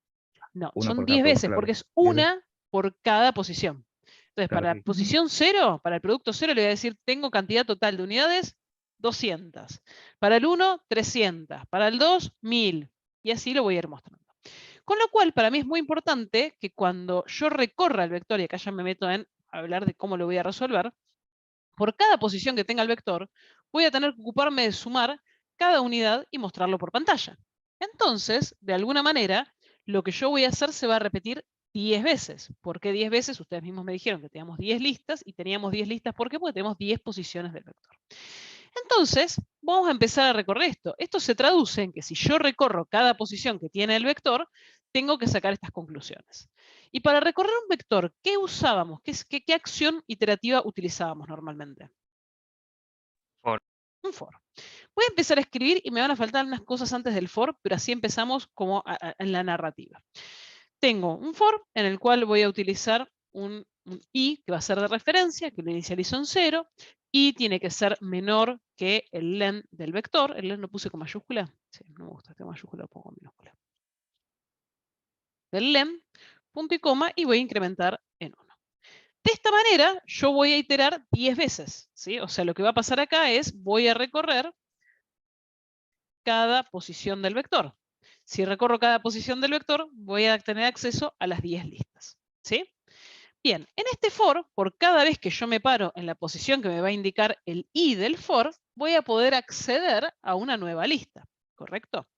No, Una son por cada 10 producto, veces, claro. porque es 10 veces. una por cada posición. Entonces, Claro, para sí. posición 0, para el producto 0, le voy a decir, tengo cantidad total de unidades, 200. Para el 1, 300. Para el 2, 1000. Y así lo voy a ir mostrando. Con lo cual, para mí es muy importante que cuando yo recorra el vector, y acá ya me meto en hablar de cómo lo voy a resolver, por cada posición que tenga el vector, voy a tener que ocuparme de sumar cada unidad y mostrarlo por pantalla. Entonces, de alguna manera, lo que yo voy a hacer se va a repetir 10 veces. ¿Por qué 10 veces? Ustedes mismos me dijeron que teníamos 10 listas, y teníamos 10 listas, ¿por qué? Porque tenemos 10 posiciones del vector. Entonces, vamos a empezar a recorrer esto. Esto se traduce en que si yo recorro cada posición que tiene el vector, tengo que sacar estas conclusiones. Y para recorrer un vector, ¿qué usábamos? ¿Qué acción iterativa utilizábamos normalmente? For. Un for. Voy a empezar a escribir y me van a faltar unas cosas antes del for, pero así empezamos como en la narrativa. Tengo un for en el cual voy a utilizar un i que va a ser de referencia, que lo inicializo en 0, y tiene que ser menor que el len del vector. ¿El len lo puse con mayúscula? Sí, no me gusta este mayúscula, lo pongo con minúscula. Del len, punto y coma, y voy a incrementar en 1. De esta manera, yo voy a iterar 10 veces, ¿sí? O sea, lo que va a pasar acá es, voy a recorrer cada posición del vector. Si recorro cada posición del vector, voy a tener acceso a las 10 listas, ¿sí? Bien, en este for, por cada vez que yo me paro en la posición que me va a indicar el i del for, voy a poder acceder a una nueva lista, ¿correcto?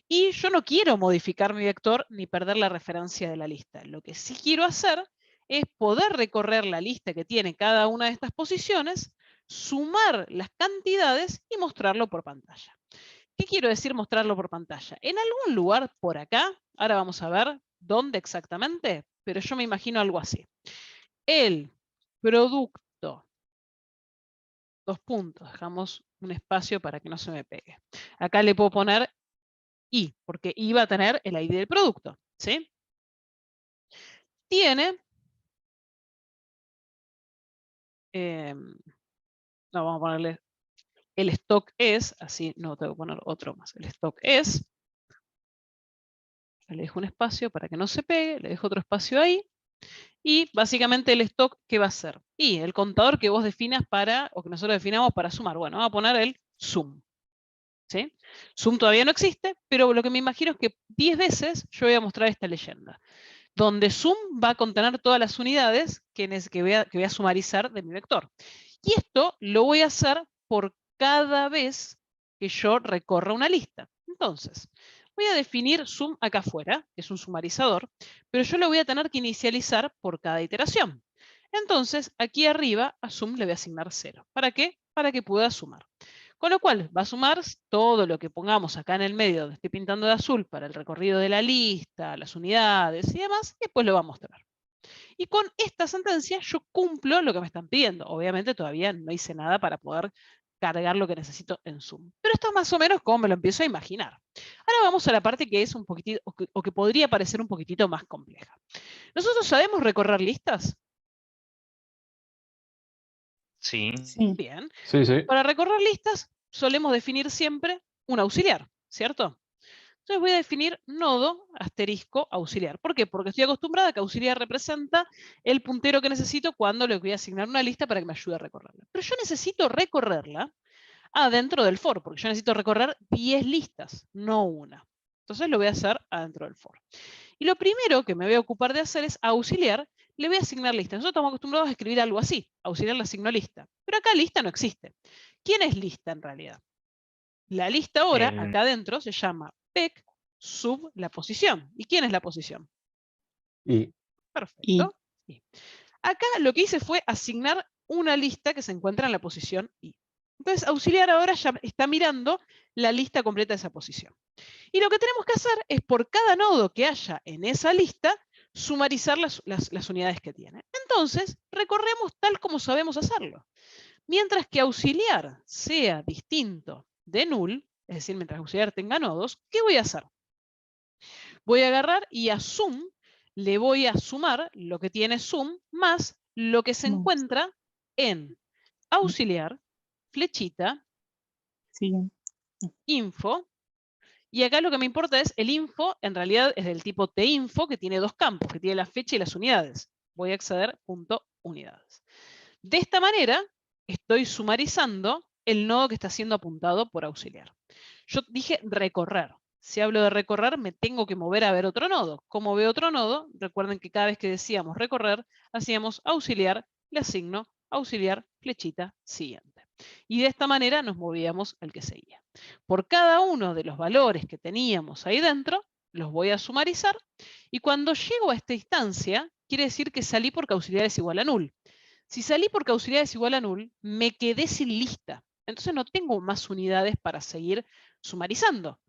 Y yo no quiero modificar mi vector ni perder la referencia de la lista. Lo que sí quiero hacer es poder recorrer la lista que tiene cada una de estas posiciones, sumar las cantidades y mostrarlo por pantalla. ¿Qué quiero decir mostrarlo por pantalla? En algún lugar por acá, ahora vamos a ver dónde exactamente, pero yo me imagino algo así. El producto, dos puntos, dejamos un espacio para que no se me pegue. Acá le puedo poner i, porque i va a tener el ID del producto, ¿sí? Tiene, no, vamos a ponerle, el stock es, así no tengo que poner otro más, el stock es, le dejo un espacio para que no se pegue, le dejo otro espacio ahí, y básicamente el stock, ¿qué va a ser? Y el contador que vos definas para, o que nosotros definamos para sumar, bueno, vamos a poner el sum. ¿sí? Sum todavía no existe, pero lo que me imagino es que 10 veces yo voy a mostrar esta leyenda, donde sum va a contener todas las unidades que voy a sumarizar de mi vector. Y esto lo voy a hacer por cada vez que yo recorra una lista. Entonces, voy a definir sum acá afuera, que es un sumarizador, pero yo lo voy a tener que inicializar por cada iteración. Entonces, aquí arriba a sum le voy a asignar 0. ¿Para qué? Para que pueda sumar. Con lo cual, va a sumar todo lo que pongamos acá en el medio, donde estoy pintando de azul, para el recorrido de la lista, las unidades y demás, y después lo va a mostrar. Y con esta sentencia yo cumplo lo que me están pidiendo. Obviamente todavía no hice nada para poder cargar lo que necesito en Zoom. Pero esto es más o menos como me lo empiezo a imaginar. Ahora vamos a la parte que es un poquitito, o que podría parecer un poquitito más compleja. ¿Nosotros sabemos recorrer listas? Sí. Bien. Sí, sí. Para recorrer listas solemos definir siempre un auxiliar, ¿cierto? Entonces voy a definir nodo asterisco auxiliar. ¿Por qué? Porque estoy acostumbrada a que auxiliar representa el puntero que necesito cuando le voy a asignar una lista para que me ayude a recorrerla. Pero yo necesito recorrerla adentro del for, porque yo necesito recorrer 10 listas, no una. Entonces lo voy a hacer adentro del for. Y lo primero que me voy a ocupar de hacer es auxiliar, le voy a asignar lista. Nosotros estamos acostumbrados a escribir algo así, auxiliar le asigno lista. Pero acá lista no existe. ¿Quién es lista en realidad? La lista ahora, acá adentro, se llama pec sub la posición. ¿Y quién es la posición? Y Perfecto. Y. Acá lo que hice fue asignar una lista que se encuentra en la posición I. Entonces, auxiliar ahora ya está mirando la lista completa de esa posición. Y lo que tenemos que hacer es, por cada nodo que haya en esa lista, sumarizar las unidades que tiene. Entonces, recorremos tal como sabemos hacerlo. Mientras que auxiliar sea distinto de null, es decir, mientras auxiliar tenga nodos, ¿qué voy a hacer? Voy a agarrar y a sum le voy a sumar lo que tiene sum más lo que se encuentra en auxiliar, flechita, info, y acá lo que me importa es el info, en realidad es del tipo tinfo, que tiene dos campos, que tiene la fecha y las unidades. Voy a acceder punto unidades. De esta manera, estoy sumarizando el nodo que está siendo apuntado por auxiliar. Yo dije recorrer. Si hablo de recorrer, me tengo que mover a ver otro nodo. ¿Cómo veo otro nodo? Recuerden que cada vez que decíamos recorrer, hacíamos auxiliar, le asigno auxiliar, flechita, siguiente. Y de esta manera nos movíamos al que seguía. Por cada uno de los valores que teníamos ahí dentro, los voy a sumarizar. Y cuando llego a esta instancia, quiere decir que salí porque auxiliar es igual a null. Si salí porque auxiliar es igual a null, me quedé sin lista. Entonces no tengo más unidades para seguir sumarizando.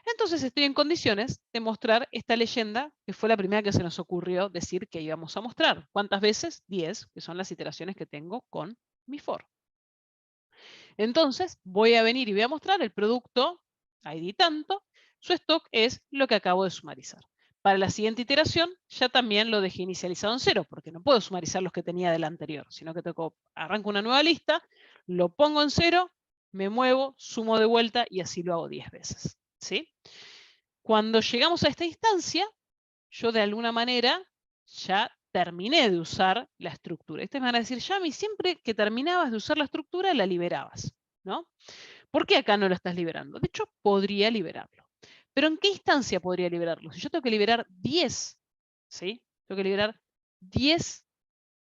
Entonces estoy en condiciones de mostrar esta leyenda, que fue la primera que se nos ocurrió decir que íbamos a mostrar. ¿Cuántas veces? 10, que son las iteraciones que tengo con mi for. Entonces voy a venir y voy a mostrar el producto ID tanto, su stock es lo que acabo de sumarizar. Para la siguiente iteración ya también lo dejé inicializado en 0, porque no puedo sumarizar los que tenía del anterior, sino que arranco una nueva lista, lo pongo en 0, me muevo, sumo de vuelta y así lo hago 10 veces. ¿Sí? Cuando llegamos a esta instancia, yo de alguna manera ya terminé de usar la estructura. Ustedes me van a decir, Yami, siempre que terminabas de usar la estructura la liberabas, ¿no? ¿Por qué acá no lo estás liberando? De hecho, podría liberarlo. Pero ¿en qué instancia podría liberarlo? Si yo tengo que liberar 10, ¿sí? Tengo que liberar 10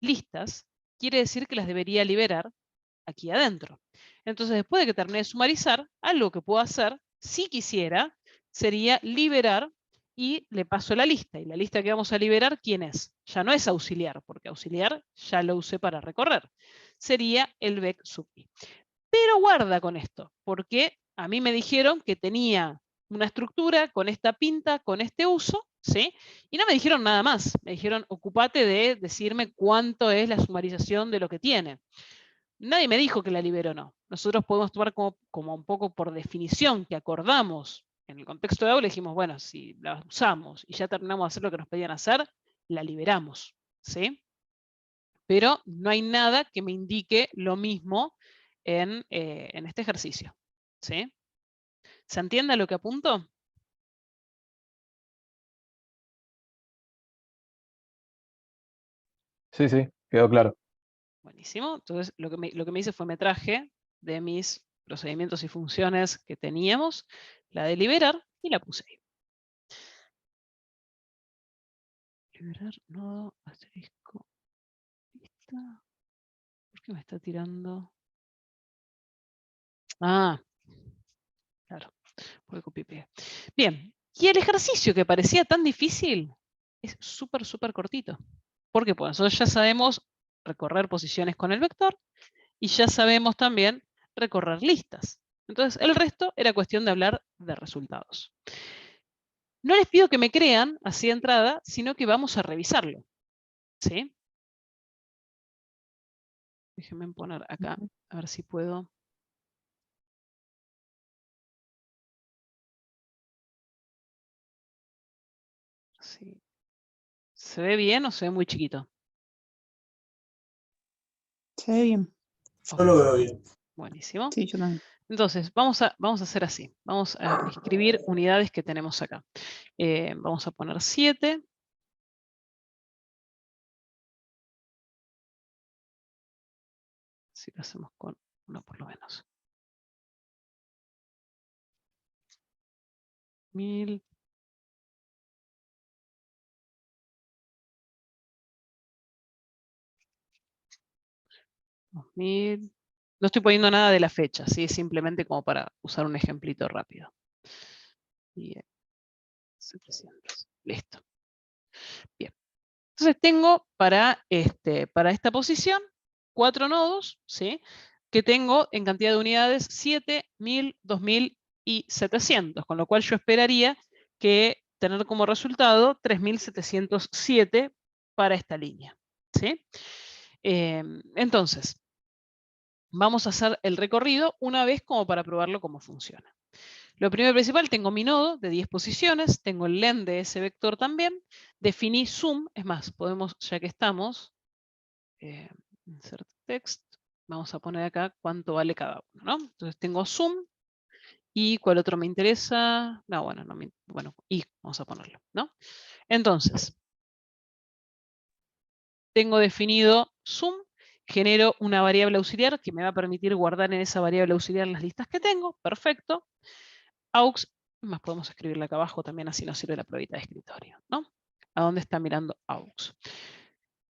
listas, quiere decir que las debería liberar aquí adentro. Entonces, después de que termine de sumarizar, algo que puedo hacer, si quisiera, sería liberar y le paso la lista. Y la lista que vamos a liberar, ¿quién es? Ya no es auxiliar, porque auxiliar ya lo usé para recorrer. Sería el vec sub i. Pero guarda con esto, porque a mí me dijeron que tenía una estructura con esta pinta, con este uso, ¿sí? Y no me dijeron nada más. Me dijeron, ocúpate de decirme cuánto es la sumarización de lo que tiene. Nadie me dijo que la liberó o no. Nosotros podemos tomar como un poco por definición que acordamos en el contexto de aula, dijimos, bueno, si la usamos y ya terminamos de hacer lo que nos pedían hacer, la liberamos, ¿sí? Pero no hay nada que me indique lo mismo en este ejercicio, ¿sí? ¿Se entiende a lo que apunto? sí, quedó claro. Buenísimo. Entonces, lo que me hice fue me traje de mis procedimientos y funciones que teníamos, la de liberar, y la puse ahí. Liberar, nodo, asterisco, lista. ¿Por qué me está tirando? Ah, claro, porque copié y pegué. Bien, y el ejercicio que parecía tan difícil es súper, súper cortito. ¿Por qué? Pues nosotros ya sabemos recorrer posiciones con el vector y ya sabemos también recorrer listas. Entonces, el resto era cuestión de hablar de resultados. No les pido que me crean así de entrada, sino que vamos a revisarlo. ¿Sí? Déjenme poner acá, a ver si puedo. Sí. ¿Se ve bien o se ve muy chiquito? Se ve bien. Yo lo veo bien. Buenísimo. Sí, yo también. Entonces, vamos a hacer así. Vamos a escribir unidades que tenemos acá. Vamos a poner 7. Si lo hacemos con 1 por lo menos. 1000. 2000. No estoy poniendo nada de la fecha, ¿sí? Simplemente como para usar un ejemplito rápido. Y 700. Listo. Bien. Entonces tengo para esta posición 4 nodos, ¿sí? Que tengo en cantidad de unidades 7, 1000, 2000 y 700, con lo cual yo esperaría que tener como resultado 3707 para esta línea, ¿sí? Entonces, vamos a hacer el recorrido una vez como para probarlo cómo funciona. Lo primero y principal, tengo mi nodo de 10 posiciones, tengo el len de ese vector también, definí zoom, es más, podemos, ya que estamos, insert text, vamos a poner acá cuánto vale cada uno, ¿no? Entonces tengo zoom, y ¿cuál otro me interesa? No, bueno, bueno, y vamos a ponerlo, ¿no? Entonces, tengo definido zoom, genero una variable auxiliar que me va a permitir guardar en esa variable auxiliar las listas que tengo, perfecto. Aux, más podemos escribirla acá abajo también, así nos sirve la pruebita de escritorio, ¿no? ¿A dónde está mirando aux?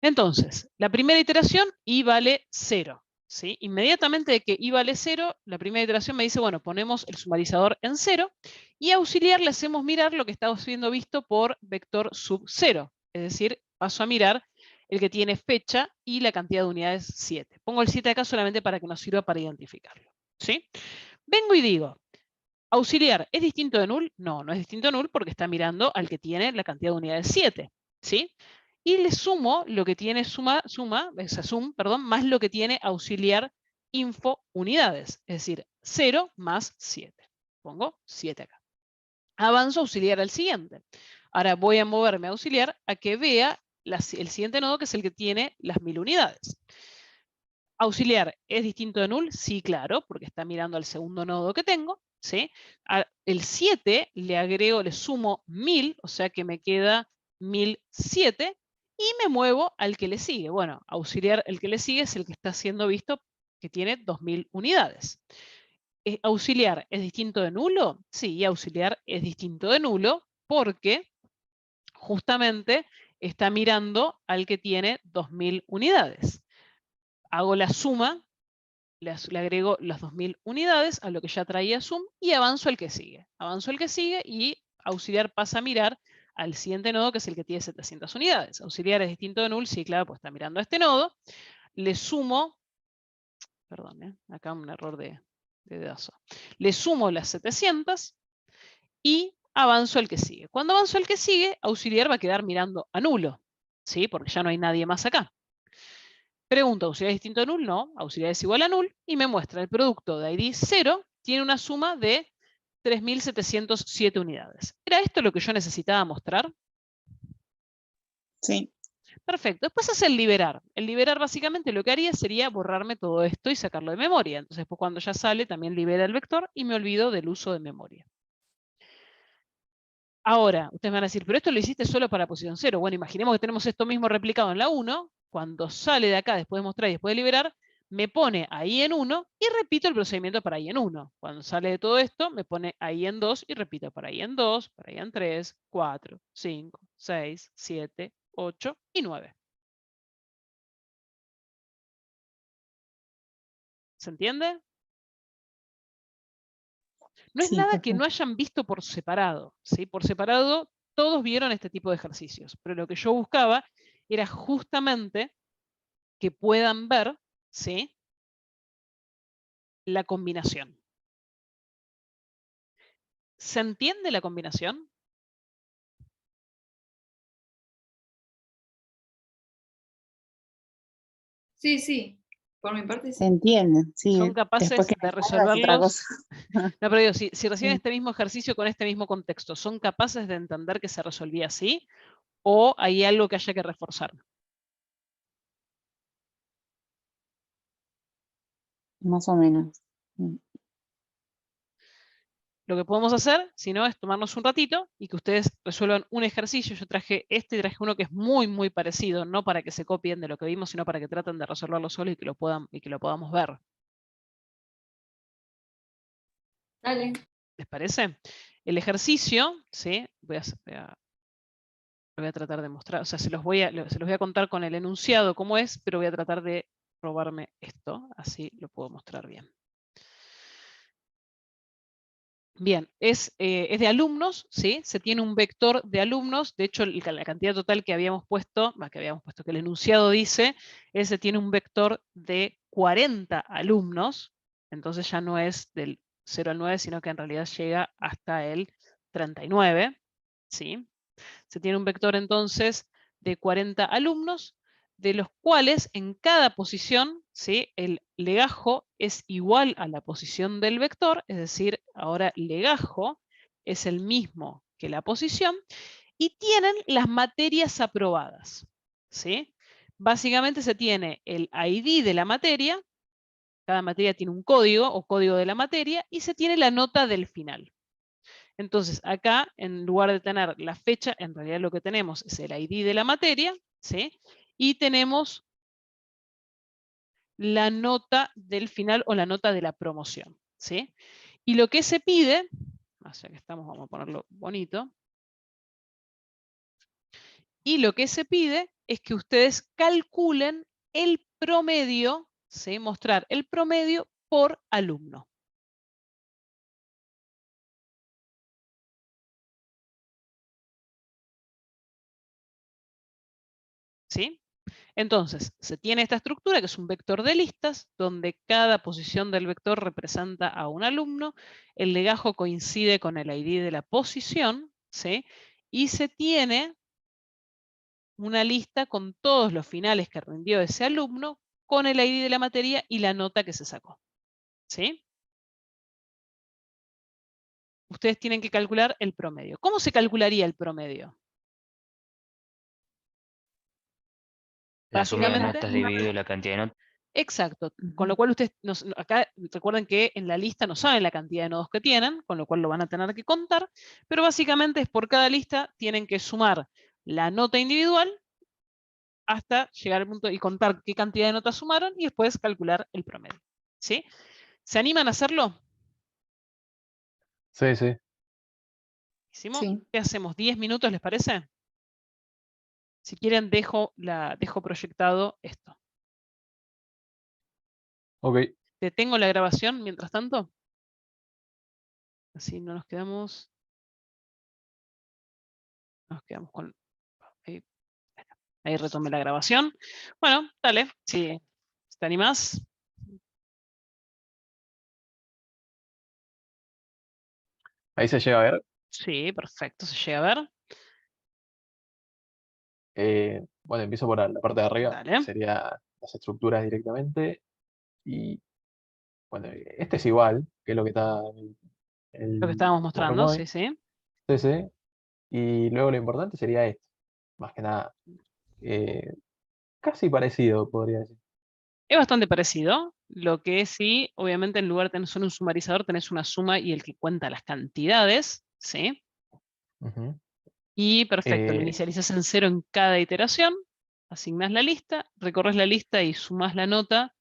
Entonces, la primera iteración, i vale 0. ¿Sí? Inmediatamente de que i vale 0, la primera iteración me dice, bueno, ponemos el sumarizador en 0, y auxiliar le hacemos mirar lo que está siendo visto por vector sub 0. Es decir, paso a mirar el que tiene fecha y la cantidad de unidades 7. Pongo el 7 acá solamente para que nos sirva para identificarlo. ¿Sí? Vengo y digo, ¿auxiliar es distinto de null? No, no es distinto de null porque está mirando al que tiene la cantidad de unidades 7. ¿Sí? Y le sumo lo que tiene sum, perdón, más lo que tiene auxiliar info unidades. Es decir, 0 más 7. Pongo 7 acá. Avanzo auxiliar al siguiente. Ahora voy a moverme a auxiliar a que vea el siguiente nodo, que es el que tiene las 1000 unidades. ¿Auxiliar es distinto de null? Sí, claro, porque está mirando al segundo nodo que tengo. ¿Sí? El 7 le agrego, le sumo 1000, o sea que me queda 1007, y me muevo al que le sigue. Bueno, auxiliar, el que le sigue es el que está siendo visto, que tiene 2000 unidades. ¿Auxiliar es distinto de nulo? Sí, auxiliar es distinto de nulo porque justamente está mirando al que tiene 2000 unidades. Hago la suma, le agrego las 2000 unidades a lo que ya traía zoom y avanzo el que sigue. Avanzo el que sigue y auxiliar pasa a mirar al siguiente nodo, que es el que tiene 700 unidades. Auxiliar es distinto de null, sí, claro, pues está mirando a este nodo. Le sumo, perdón, acá un error de dedazo. Le sumo las 700 y avanzo el que sigue. Cuando avanzo el que sigue, auxiliar va a quedar mirando a nulo, ¿sí? Porque ya no hay nadie más acá. Pregunto, ¿auxiliar es distinto de null? No, auxiliar es igual a null, y me muestra el producto de ID 0, tiene una suma de 3707 unidades. ¿Era esto lo que yo necesitaba mostrar? Sí. Perfecto. Después hace el liberar. El liberar básicamente lo que haría sería borrarme todo esto y sacarlo de memoria. Entonces, pues cuando ya sale, también libera el vector y me olvido del uso de memoria. Ahora, ustedes me van a decir, pero esto lo hiciste solo para posición 0. Bueno, imaginemos que tenemos esto mismo replicado en la 1. Cuando sale de acá, después de mostrar y después de liberar, me pone ahí en 1 y repito el procedimiento para ahí en 1. Cuando sale de todo esto, me pone ahí en 2 y repito para ahí en 2, para ahí en 3, 4, 5, 6, 7, 8 y 9. ¿Se entiende? No es Sí, nada que no perfecto. hayan visto por separado, ¿sí? Por separado todos vieron este tipo de ejercicios, pero lo que yo buscaba era justamente que puedan ver, ¿sí?, la combinación. ¿Se entiende la combinación? Sí, sí. Por mi parte, Se sí. entiende, sí. Son capaces Después que de me salga es otra resolverlos. cosa. No, pero digo, si reciben Sí. este mismo ejercicio con este mismo contexto, ¿son capaces de entender que se resolvía así? ¿O hay algo que haya que reforzar? Más o menos. Mm. Lo que podemos hacer, si no, es tomarnos un ratito y que ustedes resuelvan un ejercicio. Yo traje este y traje uno que es muy, muy parecido, no para que se copien de lo que vimos, sino para que traten de resolverlo solos y que lo podamos ver. Dale. ¿Les parece? El ejercicio, ¿sí? Voy a tratar de mostrar, o sea, se los voy a contar con el enunciado cómo es, pero voy a tratar de robarme esto, así lo puedo mostrar bien. Bien, es de alumnos, ¿sí? Se tiene un vector de alumnos, de hecho la cantidad total que habíamos puesto, que el enunciado dice, se tiene un vector de 40 alumnos, entonces ya no es del 0 al 9, sino que en realidad llega hasta el 39, ¿sí? Se tiene un vector entonces de 40 alumnos, de los cuales en cada posición, ¿sí?, el legajo es igual a la posición del vector, es decir, ahora legajo es el mismo que la posición, y tienen las materias aprobadas, ¿sí? Básicamente se tiene el ID de la materia, cada materia tiene un código o código de la materia, y se tiene la nota del final. Entonces, acá, en lugar de tener la fecha, en realidad lo que tenemos es el ID de la materia, ¿sí? Y tenemos la nota del final o la nota de la promoción, ¿sí? Y lo que se pide, ya que estamos, vamos a ponerlo bonito, y lo que se pide es que ustedes calculen el promedio, ¿sí?, mostrar el promedio por alumno. ¿Sí? Entonces, se tiene esta estructura que es un vector de listas, donde cada posición del vector representa a un alumno, el legajo coincide con el ID de la posición, ¿sí?, y se tiene una lista con todos los finales que rindió ese alumno, con el ID de la materia y la nota que se sacó. ¿Sí? Ustedes tienen que calcular el promedio. ¿Cómo se calcularía el promedio? La suma de Básicamente, notas dividido la cantidad de notas. exacto. Con lo cual ustedes, acá recuerden que en la lista no saben la cantidad de nodos que tienen, con lo cual lo van a tener que contar, pero básicamente es por cada lista tienen que sumar la nota individual hasta llegar al punto y contar qué cantidad de notas sumaron y después calcular el promedio. ¿Sí? ¿Se animan a hacerlo? Sí, sí. ¿Hicimos? Sí. ¿Qué hacemos? ¿10 minutos les parece? Si quieren dejo proyectado esto. Ok. Detengo la grabación mientras tanto. Así no nos quedamos. Nos quedamos con. Ahí retomé la grabación. Bueno, dale, si te animás. Ahí se llega a ver. Sí, perfecto, se llega a ver. Bueno, empiezo por la parte de arriba, Dale. sería las estructuras directamente. Y bueno, este es igual, que es lo que está en Lo que el estábamos mostrando, PowerPoint. sí, sí. Sí. Y luego lo importante sería esto. Más que nada, casi parecido, podría decir. Es bastante parecido. Lo que sí, obviamente, en lugar de tener solo un sumarizador, tenés una suma y el que cuenta las cantidades, ¿sí? Ujú. Y perfecto, lo Eh, inicializas en 0 en cada iteración, asignas la lista, recorres la lista y sumás la nota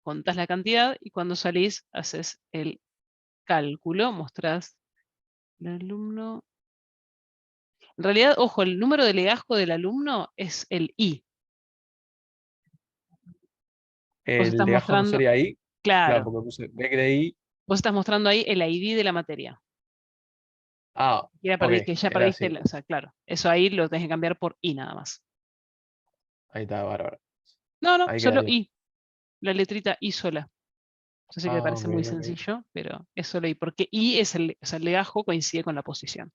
contás la cantidad y cuando salís haces el cálculo, mostrás el alumno. En realidad, ojo, el número de legajo del alumno es el I. Vos El estás legajo no mostrando, sería ahí. Claro, claro, porque puse B de I. vos estás mostrando ahí el ID de la materia. Ah, ok, Que ya era perdiste, así. o sea, claro, eso ahí lo tenés que cambiar por I nada más. Ahí está, bárbaro. No, no, Ahí solo quedaría. I, la letrita I sola. Yo sé que Ah, parece ok, muy ok. sencillo, pero es solo I, porque I es o sea, el legajo coincide con la posición.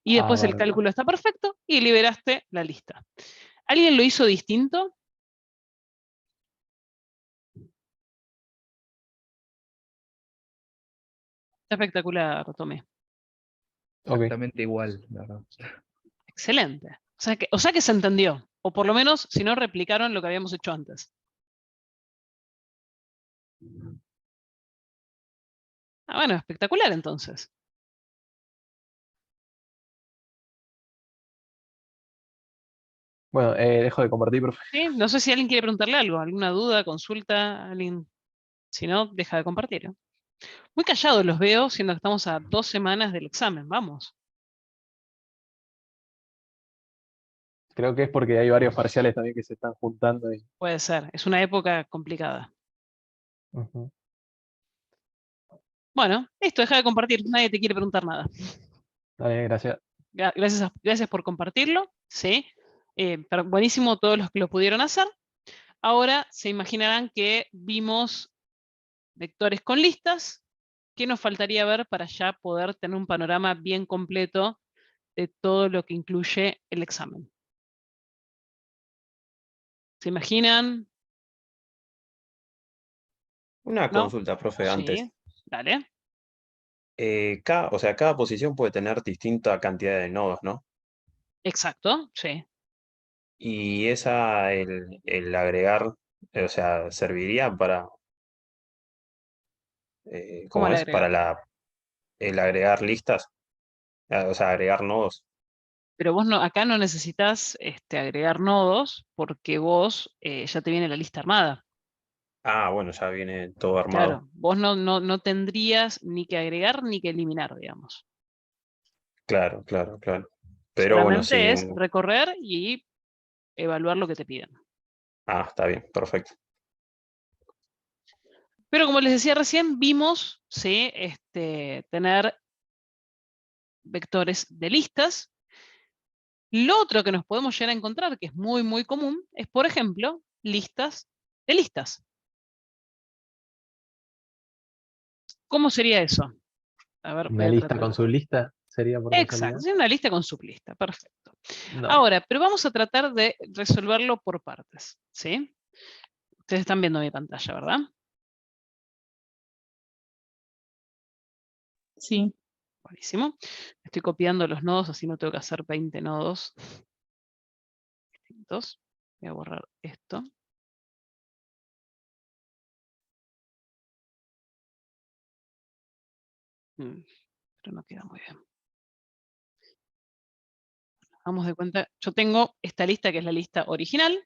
Y Ah, después el bárbaro. cálculo está perfecto y liberaste la lista. ¿Alguien lo hizo distinto? Está espectacular, Tomé. Ok. Exactamente igual, la verdad. Excelente. O sea que se entendió. O por lo menos, si no, replicaron lo que habíamos hecho antes. Ah, bueno, espectacular entonces. Bueno, dejo de compartir, profe. ¿Sí? No sé si alguien quiere preguntarle algo, alguna duda, consulta, alguien. Si no, deja de compartir. ¿Eh? Muy callados los veo, siendo que estamos a 2 semanas del examen. Vamos. Creo que es porque hay varios parciales también que se están juntando. Puede ser. Es una época complicada. Ujú. Bueno, listo, deja de compartir. Nadie te quiere preguntar nada. Dale, gracias. Gracias por compartirlo. ¿Sí? Pero buenísimo todos los que lo pudieron hacer. Ahora se imaginarán que vimos vectores con listas. ¿Qué nos faltaría ver para ya poder tener un panorama bien completo de todo lo que incluye el examen? ¿Se imaginan? Una ¿No? consulta, profe, antes. Sí, dale. O sea, cada posición puede tener distinta cantidad de nodos, ¿no? Exacto, sí. Y el agregar, o sea, serviría para, ¿Cómo ¿cómo le es? Para agregar? el agregar listas, o sea, agregar nodos. Pero vos no, acá no necesitas agregar nodos porque vos ya te viene la lista armada. Ah, bueno, ya viene todo armado. Claro, vos no tendrías ni que agregar ni que eliminar, digamos. Claro, claro, claro. Pero bueno, Solamente es sin... recorrer y evaluar lo que te piden. Ah, está bien, perfecto. Pero como les decía recién, vimos ¿sí? Tener vectores de listas. Lo otro que nos podemos llegar a encontrar, que es muy, muy común, es, por ejemplo, listas de listas. ¿Cómo sería eso? A ver, voy Una a lista tratar. con su lista sería por Exacto, casualidad. sí, una lista con sublista, perfecto. No. Ahora, pero vamos a tratar de resolverlo por partes, ¿sí? Ustedes están viendo mi pantalla, ¿verdad? Sí. Buenísimo. Estoy copiando los nodos, así no tengo que hacer 20 nodos distintos. Voy a borrar esto. Pero no queda muy bien. Vamos de cuenta, yo tengo esta lista que es la lista original.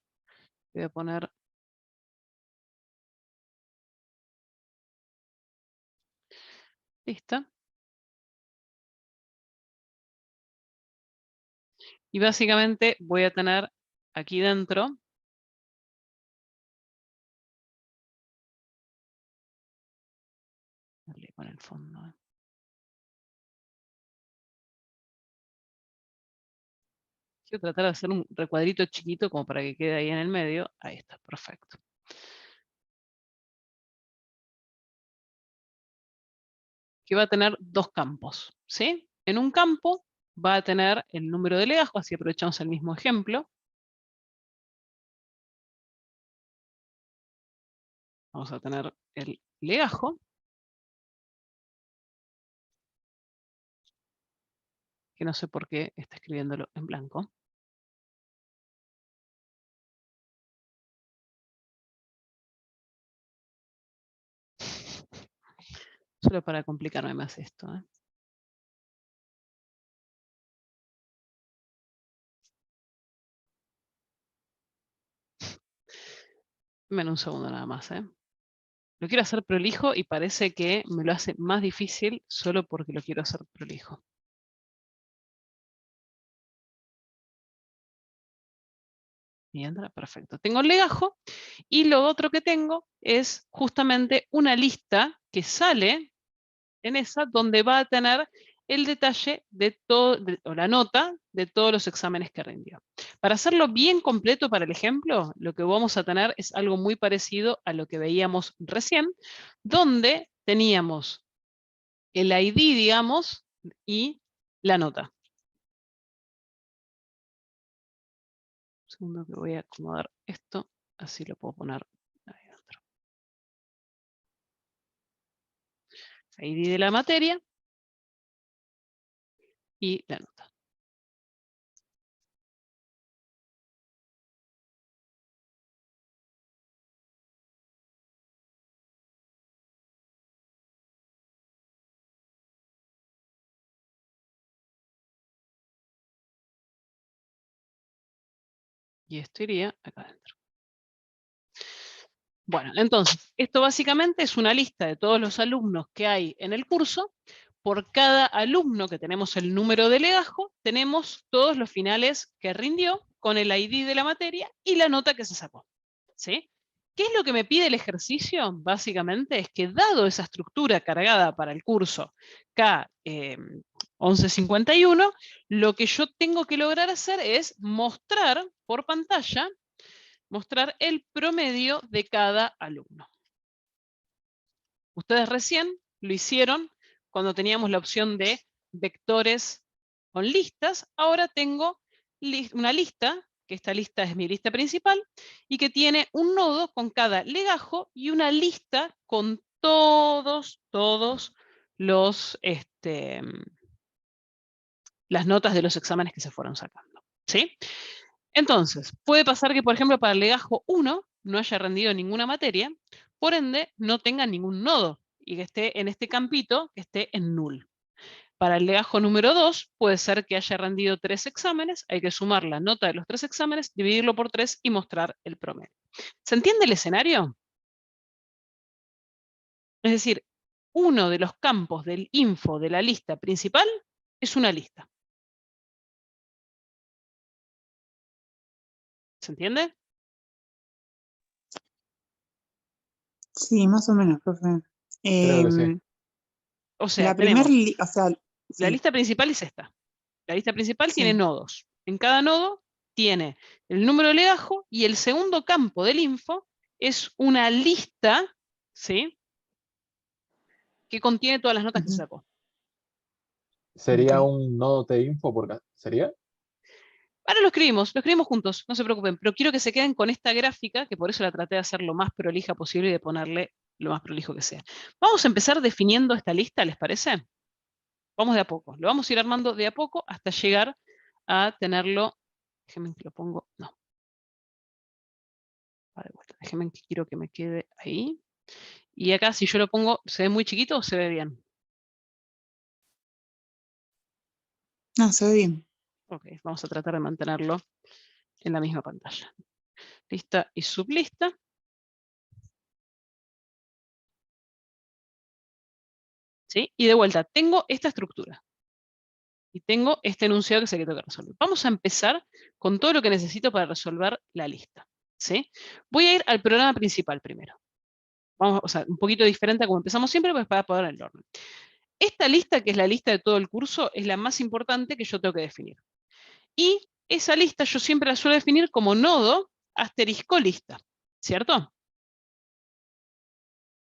Voy a poner lista. Y básicamente voy a tener aquí dentro con el fondo. Quiero tratar de hacer un recuadrito chiquito como para que quede ahí en el medio. Ahí está, perfecto. Que va a tener dos campos, ¿sí? En un campo va a tener el número de legajos, así aprovechamos el mismo ejemplo. Vamos a tener el legajo. Que no sé por qué está escribiéndolo en blanco. Solo para complicarme más esto. Dame un segundo nada más. Lo quiero hacer prolijo y parece que me lo hace más difícil solo porque lo quiero hacer prolijo. Y entra, perfecto. Tengo el legajo y lo otro que tengo es justamente una lista que sale en esa donde va a tener el detalle de todo, o la nota de todos los exámenes que rindió. Para hacerlo bien completo para el ejemplo, lo que vamos a tener es algo muy parecido a lo que veíamos recién, donde teníamos el ID, digamos, y la nota. Un segundo que voy a acomodar esto, así lo puedo poner ahí adentro. ID de la materia y la nota. Y esto iría acá adentro. Bueno, entonces, esto básicamente es una lista de todos los alumnos que hay en el curso. Por cada alumno que tenemos el número de legajo, tenemos todos los finales que rindió con el ID de la materia y la nota que se sacó. ¿Sí? ¿Qué es lo que me pide el ejercicio? Básicamente es que dado esa estructura cargada para el curso K 1151, lo que yo tengo que lograr hacer es mostrar por pantalla, mostrar el promedio de cada alumno. Ustedes recién lo hicieron cuando teníamos la opción de vectores con listas. Ahora tengo una lista, que esta lista es mi lista principal, y que tiene un nodo con cada legajo y una lista con todos los, las notas de los exámenes que se fueron sacando. ¿Sí? Entonces, puede pasar que, por ejemplo, para el legajo 1 no haya rendido ninguna materia, por ende, no tenga ningún nodo, y que esté en este campito, que esté en null. Para el legajo número 2, puede ser que haya rendido 3 exámenes, hay que sumar la nota de los 3 exámenes, dividirlo por 3 y mostrar el promedio. ¿Se entiende el escenario? Es decir, uno de los campos del info de la lista principal es una lista. ¿Se entiende? Sí, más o menos, profe. Creo que sí. O sea, La primer, tenemos o sea, la sí, lista principal es esta. La lista principal tiene sí. nodos. En cada nodo tiene el número de legajo y el segundo campo del info es una lista, ¿sí?, que contiene todas las notas que se Ujú, sacó. ¿Sería ok. un nodo T-info? ¿Sería? Ahora lo escribimos juntos, no se preocupen, pero quiero que se queden con esta gráfica, que por eso la traté de hacer lo más prolija posible y de ponerle lo más prolijo que sea. Vamos a empezar definiendo esta lista, ¿les parece? Vamos de a poco, lo vamos a ir armando de a poco hasta llegar a tenerlo. Déjenme que lo pongo, no. De vuelta. Déjenme que quiero que me quede ahí. Y acá, si yo lo pongo, ¿se ve muy chiquito o se ve bien? No, se ve bien. Ok, vamos a tratar de mantenerlo en la misma pantalla. Lista y sublista. ¿Sí? Y de vuelta, tengo esta estructura. Y tengo este enunciado que sé que tengo que resolver. Vamos a empezar con todo lo que necesito para resolver la lista. ¿Sí? Voy a ir al programa principal primero. Vamos, o sea, un poquito diferente a como empezamos siempre, pues para poner el orden. Esta lista, que es la lista de todo el curso, es la más importante que yo tengo que definir. Y esa lista yo siempre la suelo definir como nodo asterisco lista, ¿cierto?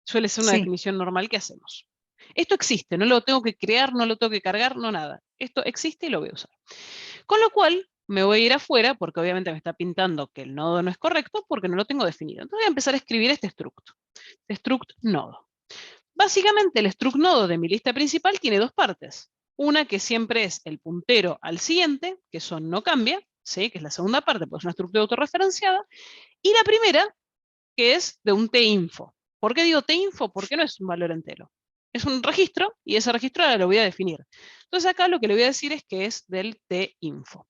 Suele ser una Sí. definición normal que hacemos. Esto existe, no lo tengo que crear, no lo tengo que cargar, no nada. Esto existe y lo voy a usar. Con lo cual, me voy a ir afuera, porque obviamente me está pintando que el nodo no es correcto, porque no lo tengo definido. Entonces voy a empezar a escribir este struct nodo. Básicamente el struct nodo de mi lista principal tiene dos partes. Una que siempre es el puntero al siguiente, que eso no cambia, ¿sí?, que es la segunda parte, pues es una estructura autorreferenciada. Y la primera, que es de un tinfo. ¿Por qué digo tinfo? Porque no es un valor entero. Es un registro y ese registro ahora lo voy a definir. Entonces acá lo que le voy a decir es que es del tinfo.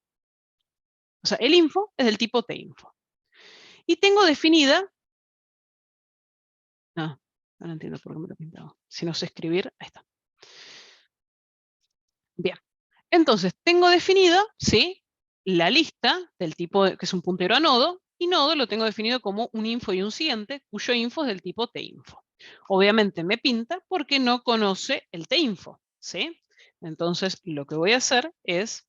O sea, el info es del tipo tinfo. Y tengo definida... No, No entiendo por qué me lo he pintado. Si no sé escribir, ahí está. Bien. Entonces, tengo definida, ¿sí?, la lista del tipo que es un puntero a nodo, y nodo lo tengo definido como un info y un siguiente, cuyo info es del tipo tinfo. Obviamente me pinta porque no conoce el tinfo, ¿sí? Entonces, lo que voy a hacer es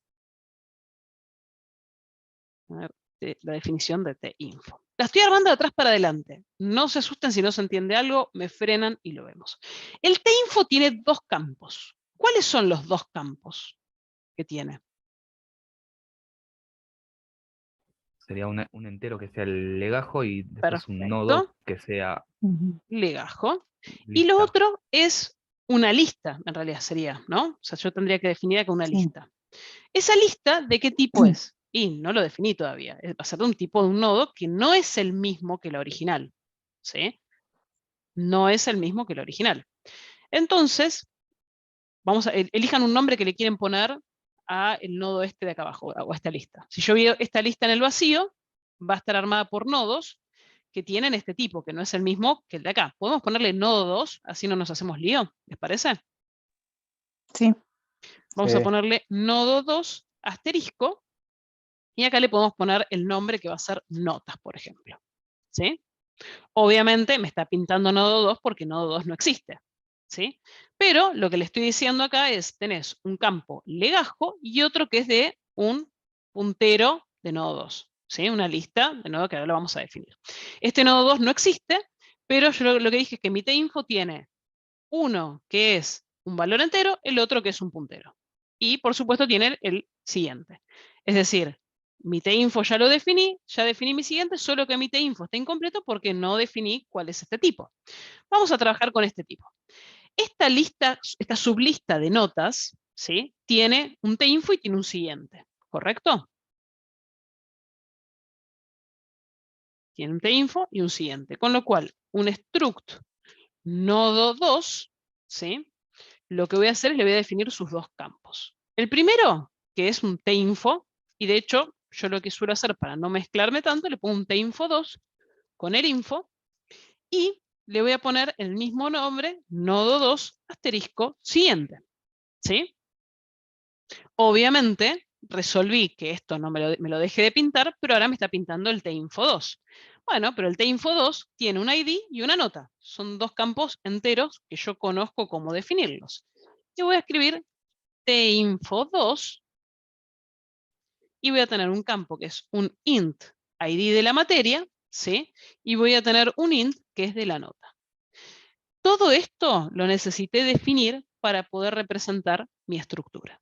a ver, la definición de tinfo. La estoy armando de atrás para adelante. No se asusten si no se entiende algo, me frenan y lo vemos. El tinfo tiene dos campos. ¿Cuáles son los dos campos que tiene? Sería un entero que sea el legajo y después un Perfecto. nodo que sea Legajo. Y lo lista. otro es una lista, en realidad sería, ¿no? O sea, yo tendría que definir con una Sí. lista. ¿Esa lista de qué tipo es? Y no lo definí todavía. Va a ser de un tipo de un nodo que no es el mismo que la original. ¿Sí? No es el mismo que la original. Entonces, vamos a, elijan un nombre que le quieren poner a el nodo este de acá abajo, o a esta lista. Si yo veo esta lista en el vacío, va a estar armada por nodos que tienen este tipo, que no es el mismo que el de acá. ¿Podemos ponerle nodo 2? Así no nos hacemos lío, ¿les parece? Sí. Vamos Sí. a ponerle nodo 2 asterisco, y acá le podemos poner el nombre que va a ser notas, por ejemplo. ¿Sí? Obviamente me está pintando nodo 2 porque nodo 2 no existe. ¿Sí? Pero lo que le estoy diciendo acá es, tenés un campo legajo y otro que es de un puntero de nodo 2. ¿Sí? Una lista de nodo que ahora lo vamos a definir. Este nodo 2 no existe, pero yo lo que dije es que mi tinfo tiene uno que es un valor entero, el otro que es un puntero. Y por supuesto tiene el siguiente. Es decir, mi tinfo ya lo definí, ya definí mi siguiente, solo que mi tinfo está incompleto porque no definí cuál es este tipo. Vamos a trabajar con este tipo. Esta lista, esta sublista de notas, ¿sí?, tiene un tinfo y tiene un siguiente, ¿correcto? Tiene un tinfo y un siguiente, con lo cual un struct nodo 2, ¿sí?, lo que voy a hacer es le voy a definir sus dos campos. El primero, que es un tinfo, y de hecho yo lo que suelo hacer para no mezclarme tanto, le pongo un tinfo 2 con el info, y le voy a poner el mismo nombre, nodo 2 asterisco siguiente. ¿Sí? Obviamente resolví que esto no me lo deje de pintar, pero ahora me está pintando el tinfo 2. Bueno, pero el tinfo 2 tiene un ID y una nota. Son dos campos enteros que yo conozco cómo definirlos. Yo voy a escribir tinfo 2 y voy a tener un campo que es un int ID de la materia, ¿sí? Y voy a tener un int que es de la nota. Todo esto lo necesité definir para poder representar mi estructura.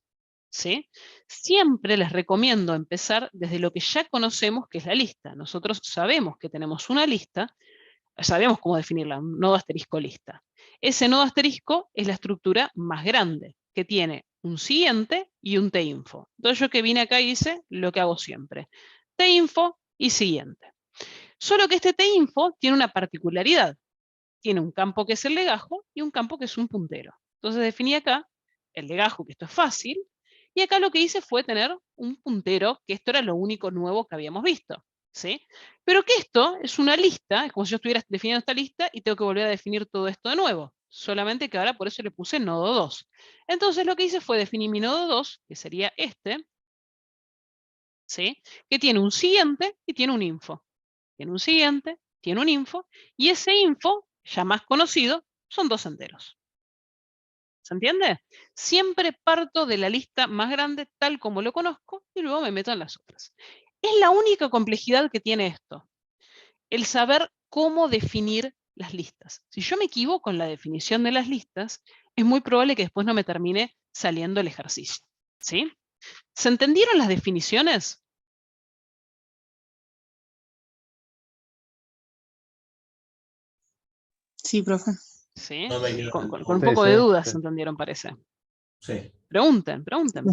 ¿Sí? Siempre les recomiendo empezar desde lo que ya conocemos, que es la lista. Nosotros sabemos que tenemos una lista, sabemos cómo definirla, un nodo asterisco lista. Ese nodo asterisco es la estructura más grande, que tiene un siguiente y un tinfo. Entonces yo que vine acá y hice lo que hago siempre. Tinfo y siguiente. Solo que este tinfo tiene una particularidad. Tiene un campo que es el legajo y un campo que es un puntero. Entonces definí acá el legajo, que esto es fácil, y acá lo que hice fue tener un puntero, que esto era lo único nuevo que habíamos visto. ¿Sí? Pero que esto es una lista, es como si yo estuviera definiendo esta lista y tengo que volver a definir todo esto de nuevo. Solamente que ahora por eso le puse nodo 2. Entonces lo que hice fue definir mi nodo 2, que sería este, ¿sí?, que tiene un siguiente y tiene un info. Tiene un siguiente, tiene un info, y ese info, ya más conocido, son dos enteros. ¿Se entiende? Siempre parto de la lista más grande tal como lo conozco y luego me meto en las otras. Es la única complejidad que tiene esto, el saber cómo definir las listas. Si yo me equivoco en la definición de las listas, es muy probable que después no me termine saliendo el ejercicio. ¿Sí? ¿Se entendieron las definiciones? Sí, profe. ¿Sí? No me quedó Con del un todo. poco de dudas se entendieron, parece. Sí. Pregunten, pregunten.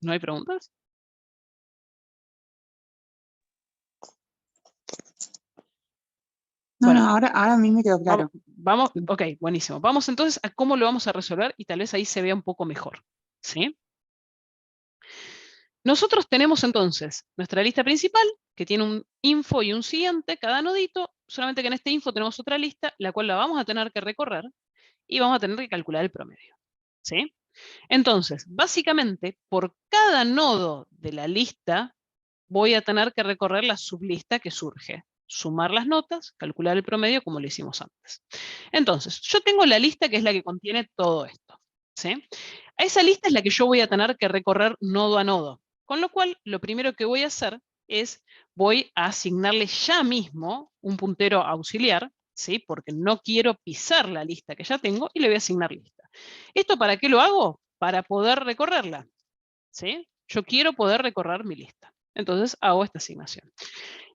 ¿No hay preguntas? No, Bueno, no, ahora a mí me quedó claro. vamos, ok, buenísimo. Vamos entonces a cómo lo vamos a resolver y tal vez ahí se vea un poco mejor. ¿Sí? Nosotros tenemos entonces nuestra lista principal, que tiene un info y un siguiente, cada nodito, solamente que en este info tenemos otra lista, la cual la vamos a tener que recorrer, y vamos a tener que calcular el promedio. ¿Sí? Entonces, básicamente, por cada nodo de la lista, voy a tener que recorrer la sublista que surge. Sumar las notas, calcular el promedio como lo hicimos antes. Entonces, yo tengo la lista que es la que contiene todo esto. ¿Sí? A esa lista es la que yo voy a tener que recorrer nodo a nodo. Con lo cual, lo primero que voy a hacer es, voy a asignarle ya mismo un puntero auxiliar, ¿sí? Porque no quiero pisar la lista que ya tengo, y le voy a asignar lista. ¿Esto para qué lo hago? Para poder recorrerla. ¿Sí? Yo quiero poder recorrer mi lista. Entonces hago esta asignación.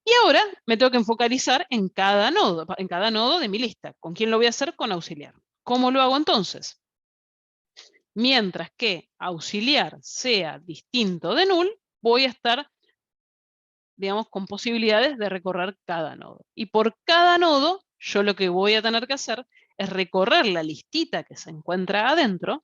Y ahora me tengo que focalizar en cada nodo de mi lista. ¿Con quién lo voy a hacer? Con auxiliar. ¿Cómo lo hago entonces? Mientras que auxiliar sea distinto de null, voy a estar, digamos, con posibilidades de recorrer cada nodo. Y por cada nodo, yo lo que voy a tener que hacer es recorrer la listita que se encuentra adentro,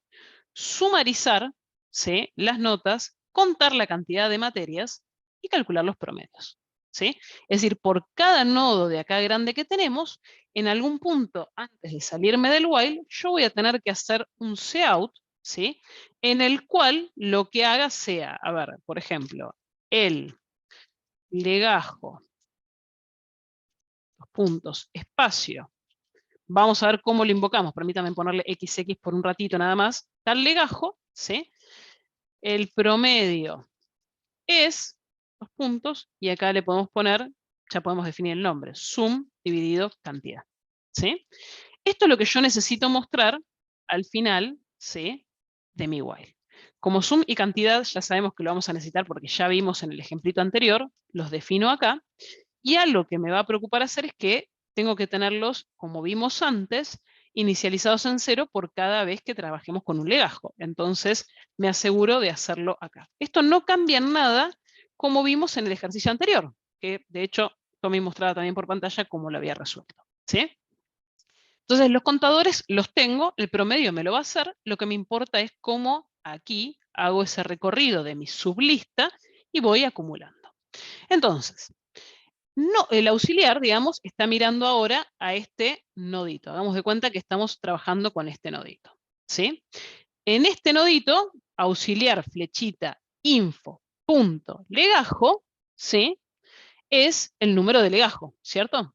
sumarizar, ¿sí?, las notas, contar la cantidad de materias y calcular los promedios. ¿Sí? Es decir, por cada nodo de acá grande que tenemos, en algún punto antes de salirme del while, yo voy a tener que hacer un cout, ¿sí?, en el cual lo que haga sea, a ver, por ejemplo, el legajo, los puntos, espacio. Vamos a ver cómo lo invocamos. Permítanme ponerle XX por un ratito nada más. Tal legajo, ¿sí? El promedio es los puntos, y acá le podemos poner, ya podemos definir el nombre, sum dividido cantidad. ¿Sí? Esto es lo que yo necesito mostrar al final, ¿sí?, de mi while. Como sum y cantidad ya sabemos que lo vamos a necesitar porque ya vimos en el ejemplito anterior, los defino acá, y algo que me va a preocupar hacer es que tengo que tenerlos, como vimos antes, inicializados en 0 por cada vez que trabajemos con un legajo. Entonces me aseguro de hacerlo acá. Esto no cambia en nada como vimos en el ejercicio anterior, que de hecho Tommy mostraba también por pantalla cómo lo había resuelto. ¿Sí? Entonces los contadores los tengo, el promedio me lo va a hacer, lo que me importa es cómo aquí hago ese recorrido de mi sublista y voy acumulando. Entonces, no, el auxiliar, digamos, está mirando ahora a este nodito. Hagamos de cuenta que estamos trabajando con este nodito. ¿Sí? En este nodito, auxiliar flechita info punto legajo, ¿sí?, es el número de legajo, ¿cierto?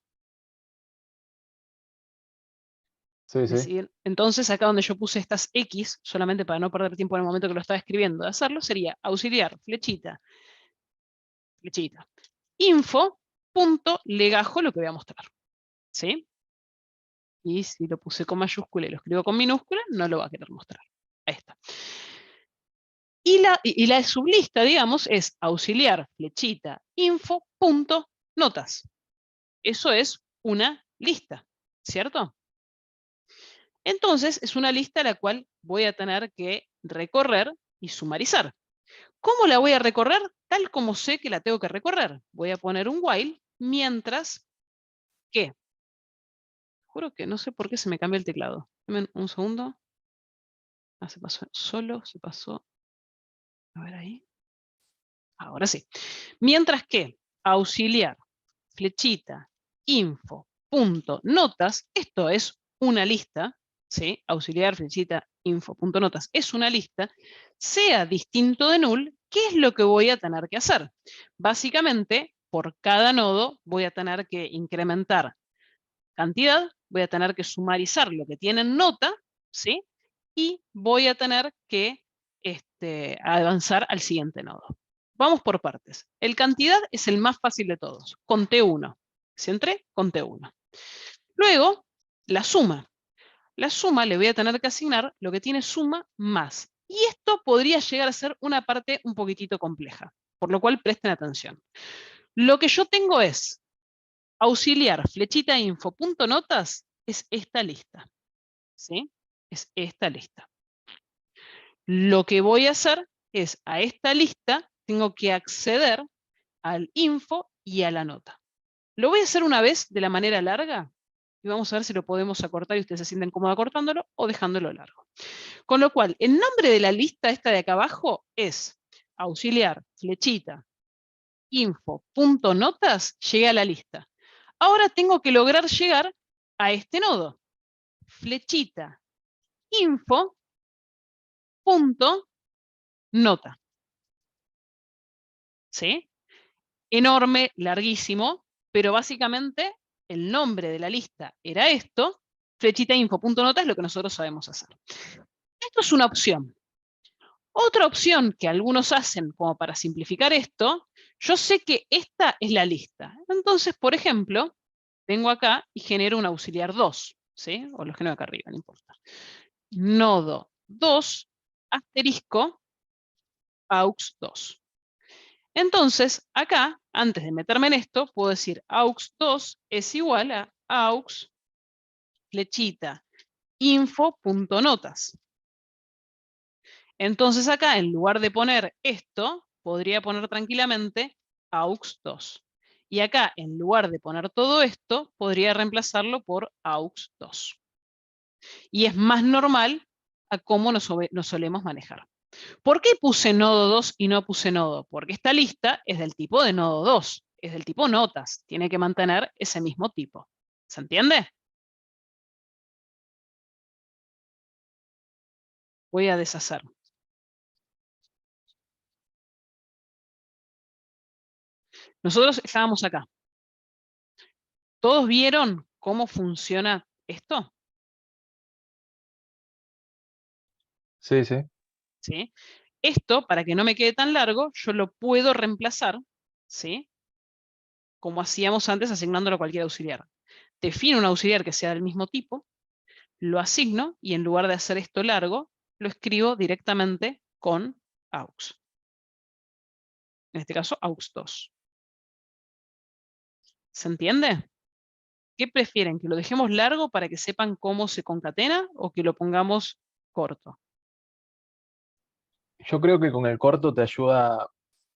Sí, Es sí. decir, entonces acá donde yo puse estas X, solamente para no perder tiempo en el momento que lo estaba escribiendo de hacerlo, sería auxiliar flechita info punto legajo, lo que voy a mostrar. ¿Sí? Y si lo puse con mayúscula y lo escribo con minúscula, no lo va a querer mostrar. Ahí está. Y la sublista, digamos, es auxiliar flechita info punto notas. Eso es una lista, ¿cierto? Entonces es una lista a la cual voy a tener que recorrer y sumarizar. ¿Cómo la voy a recorrer? Tal como sé que la tengo que recorrer. Voy a poner un while mientras que, juro que no sé por qué se me cambia el teclado. Dame un segundo. Ah, se pasó solo, se pasó. A ver ahí. Ahora sí. Mientras que auxiliar, flechita, info, punto, notas, esto es una lista, ¿sí? Auxiliar, flechita, info, punto, notas, es una lista, sea distinto de null, ¿qué es lo que voy a tener que hacer? Básicamente, por cada nodo voy a tener que incrementar cantidad, voy a tener que sumarizar lo que tiene en nota, ¿sí? Y voy a tener que avanzar al siguiente nodo. Vamos por partes. El cantidad es el más fácil de todos. Conté 1. Si entré, conté 1. Luego, la suma. La suma le voy a tener que asignar lo que tiene suma más. Y esto podría llegar a ser una parte un poquitito compleja, por lo cual presten atención. Lo que yo tengo es auxiliar flechita info punto notas, es esta lista. ¿Sí? Es esta lista. Lo que voy a hacer es, a esta lista, tengo que acceder al info y a la nota. Lo voy a hacer una vez de la manera larga, y vamos a ver si lo podemos acortar y ustedes se sienten cómodos acortándolo o dejándolo largo. Con lo cual, el nombre de la lista esta de acá abajo es auxiliar, flechita, info, punto notas, llegué a la lista. Ahora tengo que lograr llegar a este nodo. Flechita, info, punto, nota. ¿Sí? Enorme, larguísimo, pero básicamente el nombre de la lista era esto, flechita info, punto nota es lo que nosotros sabemos hacer. Esto es una opción. Otra opción que algunos hacen como para simplificar esto, yo sé que esta es la lista. Entonces, por ejemplo, vengo acá y genero un auxiliar 2, ¿sí? O los genero acá arriba, no importa. Nodo 2, asterisco, aux 2. Entonces, acá, antes de meterme en esto, puedo decir aux2 es igual a aux, flechita, info.notas. Entonces acá, en lugar de poner esto, podría poner tranquilamente aux2. Y acá, en lugar de poner todo esto, podría reemplazarlo por aux2. Y es más normal a cómo nos solemos manejar. ¿Por qué puse nodo 2 y no puse nodo? Porque esta lista es del tipo de nodo 2, es del tipo notas, tiene que mantener ese mismo tipo. ¿Se entiende? Voy a deshacer. Nosotros estábamos acá. ¿Todos vieron cómo funciona esto? Sí, sí. ¿Sí? Esto, para que no me quede tan largo, yo lo puedo reemplazar, ¿sí? Como hacíamos antes asignándolo a cualquier auxiliar. Defino un auxiliar que sea del mismo tipo, lo asigno y en lugar de hacer esto largo, lo escribo directamente con aux. En este caso, aux2. ¿Se entiende? ¿Qué prefieren? ¿Que lo dejemos largo para que sepan cómo se concatena o que lo pongamos corto? Yo creo que con el corto te ayuda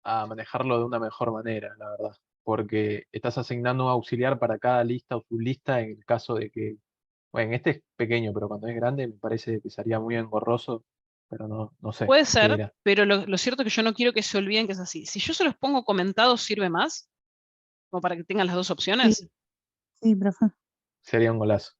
a manejarlo de una mejor manera, la verdad. Porque estás asignando un auxiliar para cada lista o sublista en el caso de que, bueno, este es pequeño, pero cuando es grande me parece que sería muy engorroso, pero no sé. Puede ¿Qué ser, dirá? pero lo cierto es que yo no quiero que se olviden que es así. Si yo se los pongo comentados, ¿sirve más? Como para que tengan las dos opciones. Sí, sí, profe. Sería un golazo.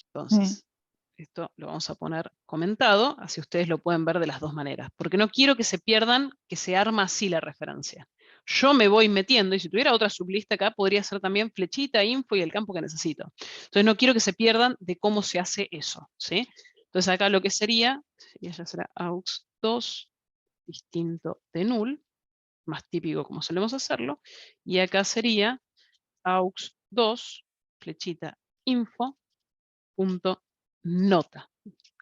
Entonces, esto lo vamos a poner comentado, así ustedes lo pueden ver de las dos maneras. Porque no quiero que se pierdan que se arma así la referencia. Yo me voy metiendo, y si tuviera otra sublista acá, podría ser también flechita, info y el campo que necesito. Entonces no quiero que se pierdan de cómo se hace eso, ¿sí? Entonces acá lo que sería, ya será aux2, distinto de null, más típico como solemos hacerlo, y acá sería aux2, flechita, info, punto, nota,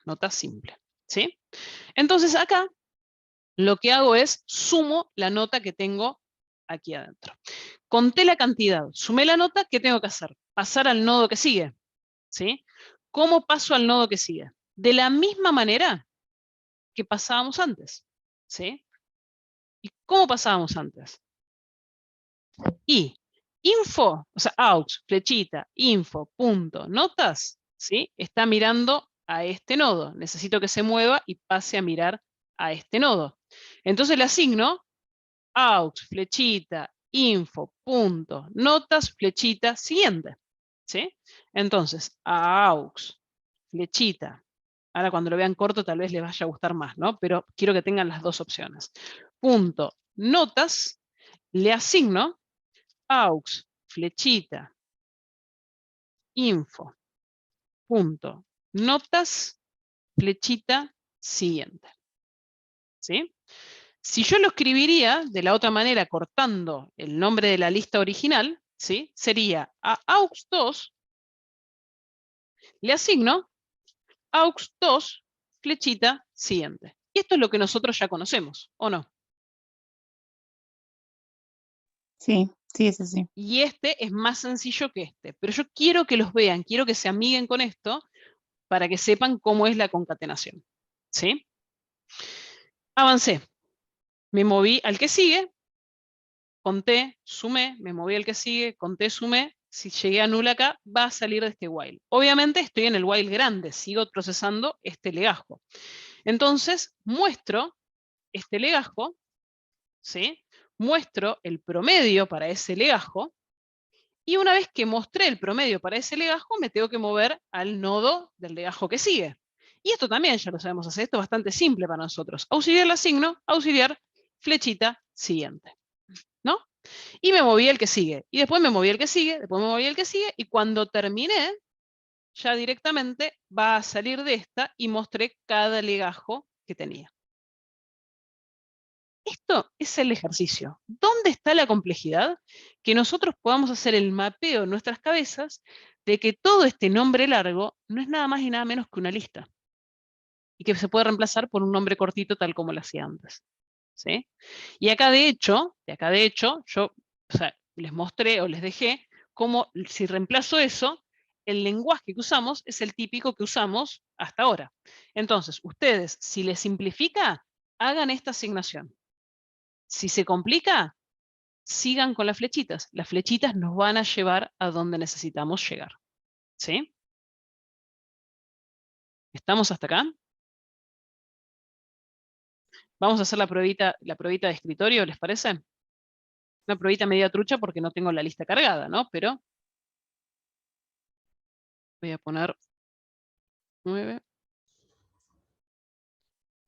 nota simple, ¿sí? Entonces acá lo que hago es sumo la nota que tengo aquí adentro. Conté la cantidad, sumé la nota, ¿qué tengo que hacer? Pasar al nodo que sigue, ¿sí? ¿Cómo paso al nodo que sigue? De la misma manera que pasábamos antes, ¿sí? ¿Y cómo pasábamos antes? Y info, o sea, aux, flechita, info, punto, notas, ¿sí? Está mirando a este nodo. Necesito que se mueva y pase a mirar a este nodo. Entonces le asigno aux, flechita, info, punto, notas, flechita, siguiente. ¿Sí? Entonces, a aux, flechita. Ahora cuando lo vean corto tal vez les vaya a gustar más, ¿no? Pero quiero que tengan las dos opciones. Punto, notas, le asigno aux, flechita, info, punto, notas, flechita, siguiente. ¿Sí? Si yo lo escribiría de la otra manera, cortando el nombre de la lista original, ¿sí? Sería a aux2, le asigno aux2, flechita, siguiente. Y esto es lo que nosotros ya conocemos, ¿o no? Sí, sí, es así. Y este es más sencillo que este, pero yo quiero que los vean, quiero que se amiguen con esto para que sepan cómo es la concatenación. ¿Sí? Avancé, me moví al que sigue, conté, sumé, me moví al que sigue, conté, sumé. Si llegué a null acá, va a salir de este while. Obviamente estoy en el while grande, sigo procesando este legajo. Entonces muestro este legajo ¿sí? Muestro el promedio para ese legajo, y una vez que mostré el promedio para ese legajo, me tengo que mover al nodo del legajo que sigue. Y esto también ya lo sabemos hacer, esto es bastante simple para nosotros. Auxiliar el asigno, auxiliar, flechita, siguiente, ¿no? Y me moví el que sigue, y después me moví el que sigue, después me moví el que sigue, y cuando terminé, ya directamente va a salir de esta y mostré cada legajo que tenía. Esto es el ejercicio. ¿Dónde está la complejidad? Que nosotros podamos hacer el mapeo en nuestras cabezas de que todo este nombre largo no es nada más y nada menos que una lista. Y que se puede reemplazar por un nombre cortito tal como lo hacía antes. ¿Sí? Y acá de hecho, yo les mostré o les dejé cómo si reemplazo eso, el lenguaje que usamos es el típico que usamos hasta ahora. Entonces, ustedes, si les simplifica, hagan esta asignación. Si se complica, sigan con las flechitas. Las flechitas nos van a llevar a donde necesitamos llegar. ¿Sí? ¿Estamos hasta acá? Vamos a hacer la pruebita de escritorio, ¿les parece? Una pruebita media trucha porque no tengo la lista cargada, ¿no? Pero voy a poner 9.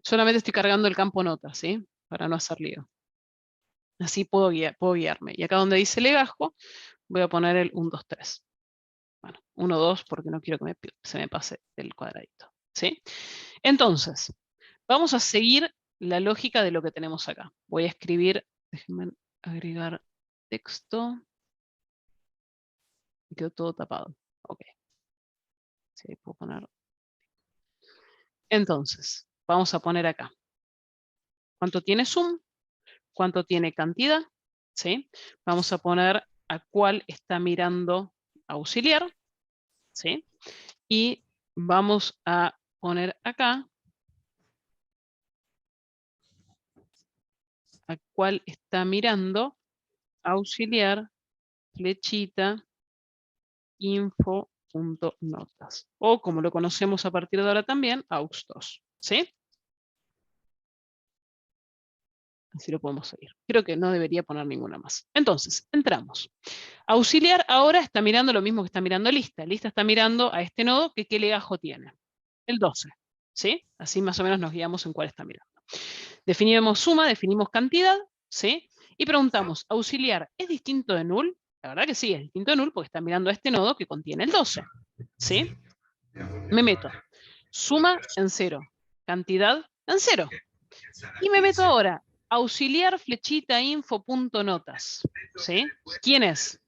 Solamente estoy cargando el campo notas, ¿sí? Para no hacer lío. Así puedo guiarme. Y acá donde dice legajo, voy a poner el 1, 2, 3. Bueno, 1, 2, porque no quiero que se me pase el cuadradito. ¿Sí? Entonces, vamos a seguir la lógica de lo que tenemos acá. Voy a escribir, déjenme agregar texto. Me quedó todo tapado. Ok. Sí, puedo poner. Entonces, vamos a poner acá. ¿Cuánto tiene sum? ¿Cuánto tiene cantidad? ¿Sí? Vamos a poner a cuál está mirando auxiliar. ¿Sí? Y vamos a poner acá a cuál está mirando auxiliar, flechita, info.notas. O como lo conocemos a partir de ahora también, aux2. ¿Sí? Así lo podemos seguir. Creo que no debería poner ninguna más. Entonces, entramos. Auxiliar ahora está mirando lo mismo que está mirando lista. Lista está mirando a este nodo que qué legajo tiene. El 12. ¿Sí? Así más o menos nos guiamos en cuál está mirando. Definimos suma, definimos cantidad. ¿Sí? Y preguntamos, ¿auxiliar es distinto de null? La verdad que sí, es distinto de null porque está mirando a este nodo que contiene el 12. ¿Sí? Me meto. Suma en 0. Cantidad en 0. Y me meto ahora. Auxiliar flechita info.notas. ¿Sí? ¿Quién es?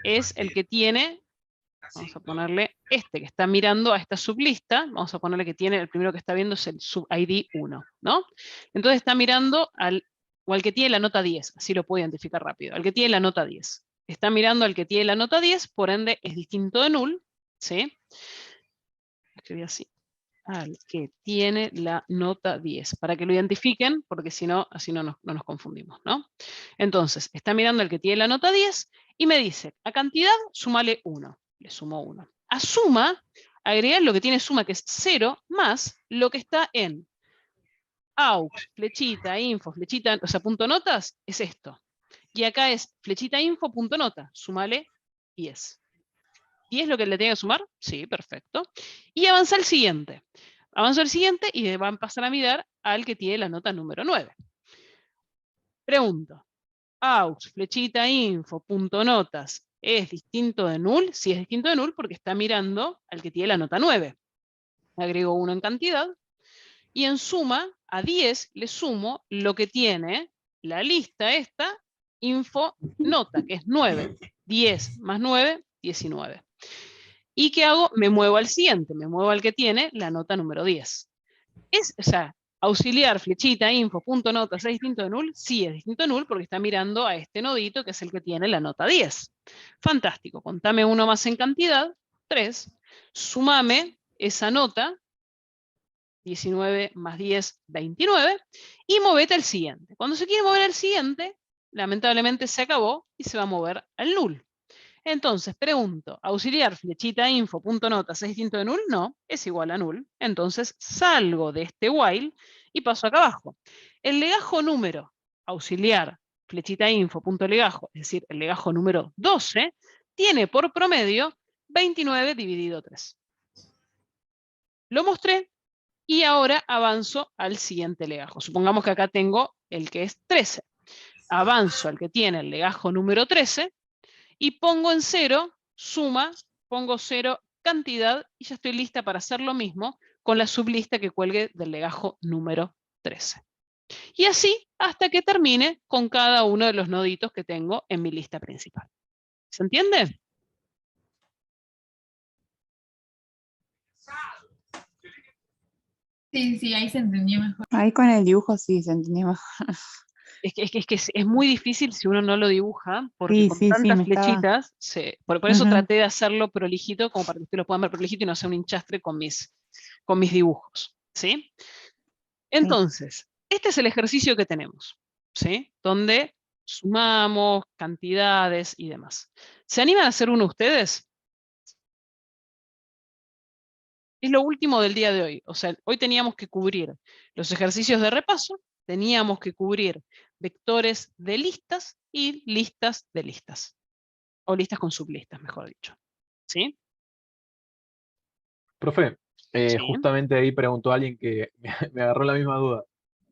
Es el que tiene, vamos a ponerle este que está mirando a esta sublista, vamos a ponerle que tiene, el primero que está viendo es el subid 1, ¿no? Entonces está mirando al que tiene la nota 10, así lo puedo identificar rápido, al que tiene la nota 10. Está mirando al que tiene la nota 10, por ende es distinto de null, ¿sí? Escribí así. Al que tiene la nota 10, para que lo identifiquen, porque si no, así no nos confundimos, ¿no? Entonces, está mirando al que tiene la nota 10 y me dice, a cantidad, súmale 1. Le sumo 1. A suma, agregar lo que tiene suma, que es 0, más lo que está en aux, flechita, info, flechita, o sea, punto notas, es esto. Y acá es flechita info, punto nota, súmale 10. ¿Y es lo que le tiene que sumar? Sí, perfecto. Y avanza el siguiente. Avanza el siguiente y van a pasar a mirar al que tiene la nota número 9. Pregunto. Aux, flechita, info, punto notas, ¿es distinto de null? Sí, es distinto de null porque está mirando al que tiene la nota 9. Agrego 1 en cantidad. Y en suma, a 10 le sumo lo que tiene la lista esta, info, nota, que es 9. 10 más 9, 19. ¿Y qué hago? Me muevo al siguiente, me muevo al que tiene la nota número 10. O sea, auxiliar, flechita, info, punto nota, ¿es distinto de null? Sí, es distinto de null porque está mirando a este nodito que es el que tiene la nota 10. Fantástico, contame 1 más en cantidad, 3. Sumame esa nota, 19 más 10, 29, y movete al siguiente. Cuando se quiere mover al siguiente, lamentablemente se acabó y se va a mover al null. Entonces, pregunto, auxiliar flechita info punto notas ¿es distinto de null? No, es igual a null. Entonces salgo de este while y paso acá abajo. El legajo número auxiliar, flechita info, punto legajo, es decir, el legajo número 12, tiene por promedio 29 dividido 3. Lo mostré y ahora avanzo al siguiente legajo. Supongamos que acá tengo el que es 13. Avanzo al que tiene el legajo número 13 y pongo en 0, suma, pongo 0, cantidad, y ya estoy lista para hacer lo mismo con la sublista que cuelgue del legajo número 13. Y así hasta que termine con cada uno de los noditos que tengo en mi lista principal. ¿Se entiende? Sí, sí, ahí se entendió mejor. Ahí con el dibujo sí se entendió mejor. Es muy difícil si uno no lo dibuja, porque Sí, con sí, sí, tantas me estaba. flechitas, por eso Ujú. traté de hacerlo prolijito, como para que ustedes lo puedan ver prolijito y no sea un hinchastre con mis dibujos. ¿Sí? Entonces, este es el ejercicio que tenemos, ¿sí? Donde sumamos cantidades y demás. ¿Se animan a hacer uno ustedes? Es lo último del día de hoy. O sea, hoy teníamos que cubrir los ejercicios de repaso, teníamos que cubrir vectores de listas y listas de listas. O listas con sublistas, mejor dicho. ¿Sí? Profe, Sí. justamente ahí preguntó alguien que me agarró la misma duda.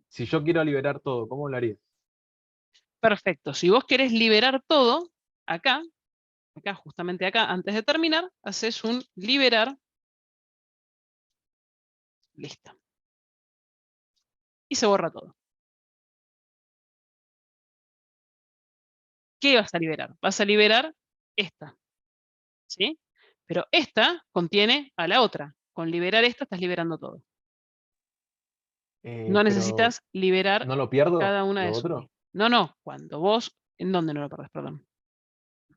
Si yo quiero liberar todo, ¿cómo lo haría? Perfecto. Si vos querés liberar todo, acá, justamente acá, antes de terminar, haces un liberar lista. Y se borra todo. ¿Qué vas a liberar? Vas a liberar esta. ¿Sí? Pero esta contiene a la otra. Con liberar esta estás liberando todo. No Pero necesitas liberar ¿no lo pierdo, cada una lo de sus otro? listas. No. Cuando vos... ¿En dónde no lo perdés? Perdón.